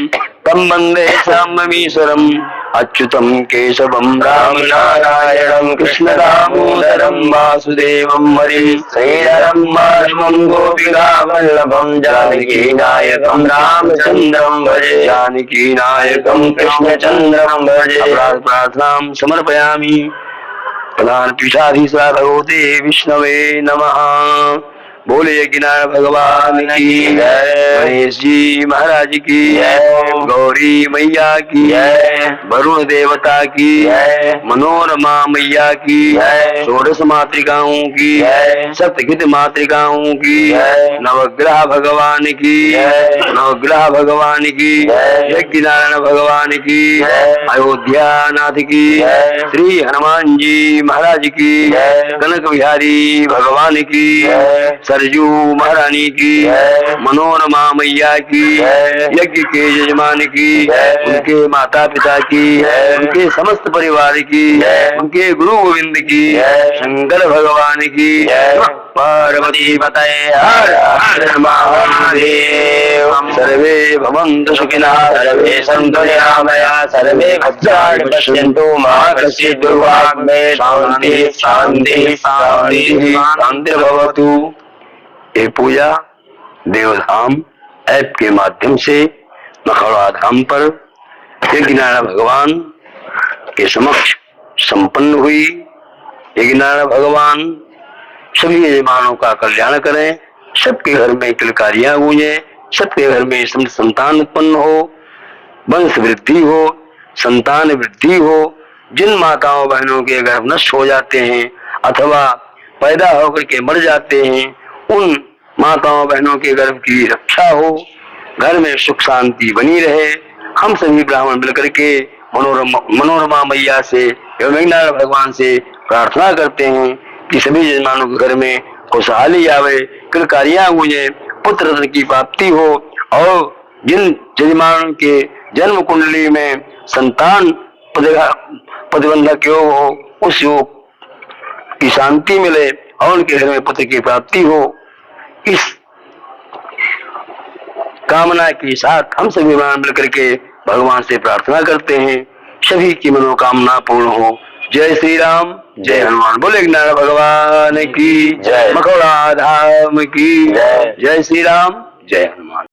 तं वन्दे साम्बमीश्वरम् अच्युतं केशवं राम नारायणं कृष्ण दामोदरं वासुदेवं हरिं श्रीधरं माधवं गोपिका वल्लभं जानकी नायकं रामचन्द्रं भजे जानकी नायकं कृष्णचन्द्रं भजे प्रार्थनां समर्पयामि प्रधान पीठाधीश्वर भगवते विष्णवे नमः। बोले यज्ञनारायण भगवान की जय, गणेश जी महाराज की जय, गौरी मैया की जय, वरुण देवता की जय, मनोरमा मैया की जय, षोडश मातृकाओं की जय, सप्तगित मातृकाओं की जय, नवग्रह भगवान की जय, नवग्रह भगवान की जय, यज्ञनारायण भगवान की जय, अयोध्या नाथ की जय, श्री हनुमान जी महाराज की जय, कनक बिहारी भगवान की जय, सरजू महारानी की मनोरमा मैया की यज्ञ के यजमान की उनके माता पिता की उनके समस्त परिवार की उनके गुरु गोविंद की शंकर भगवान की पार्वती पतये हर हर महादेव। सर्वे भवन्तु सुखिनः सर्वे सन्तु निरामया सर्वे भद्राणि पश्यन्तु मा कश्चित् दुर्भाग् मे शान्ति शान्ति शान्ति शान्तिर्भवतु। ये पूजा देवधाम ऐप के माध्यम से मखौड़ा धाम पर यज्ञ नारायण भगवान के समक्ष संपन्न हुई। यज्ञ नारायण भगवान सभी यजमानों का कल्याण करें, सबके घर में किलकारियां गूंजे, सबके घर में संतान उत्पन्न हो, वंश वृद्धि हो, संतान वृद्धि हो। जिन माताओं बहनों के गर्भ नष्ट हो जाते हैं अथवा पैदा होकर के मर जाते हैं, उन माताओं बहनों के गर्भ की रक्षा हो, घर में सुख शांति बनी रहे। हम सभी ब्राह्मण मिलकर के मनोरमा मैया से एवं नारायण भगवान से प्रार्थना करते हैं कि सभी यजमानों के घर में खुशहाली आवे, किलकारियां गूंजे, पुत्र रत्न की प्राप्ति हो और जिन यजमानों के जन्म कुंडली में संतान प्रतिबंधक योग हो, उस योग की शांति मिले और उनके घर में पुत्र की प्राप्ति हो। इस कामना के साथ हम सभी मिलकर के भगवान से प्रार्थना करते हैं, सभी की मनोकामना पूर्ण हो। जय श्री राम, जय हनुमान। बोले नारायण भगवान की जय, मखौड़ा धाम की जय। जय श्री राम, जय हनुमान।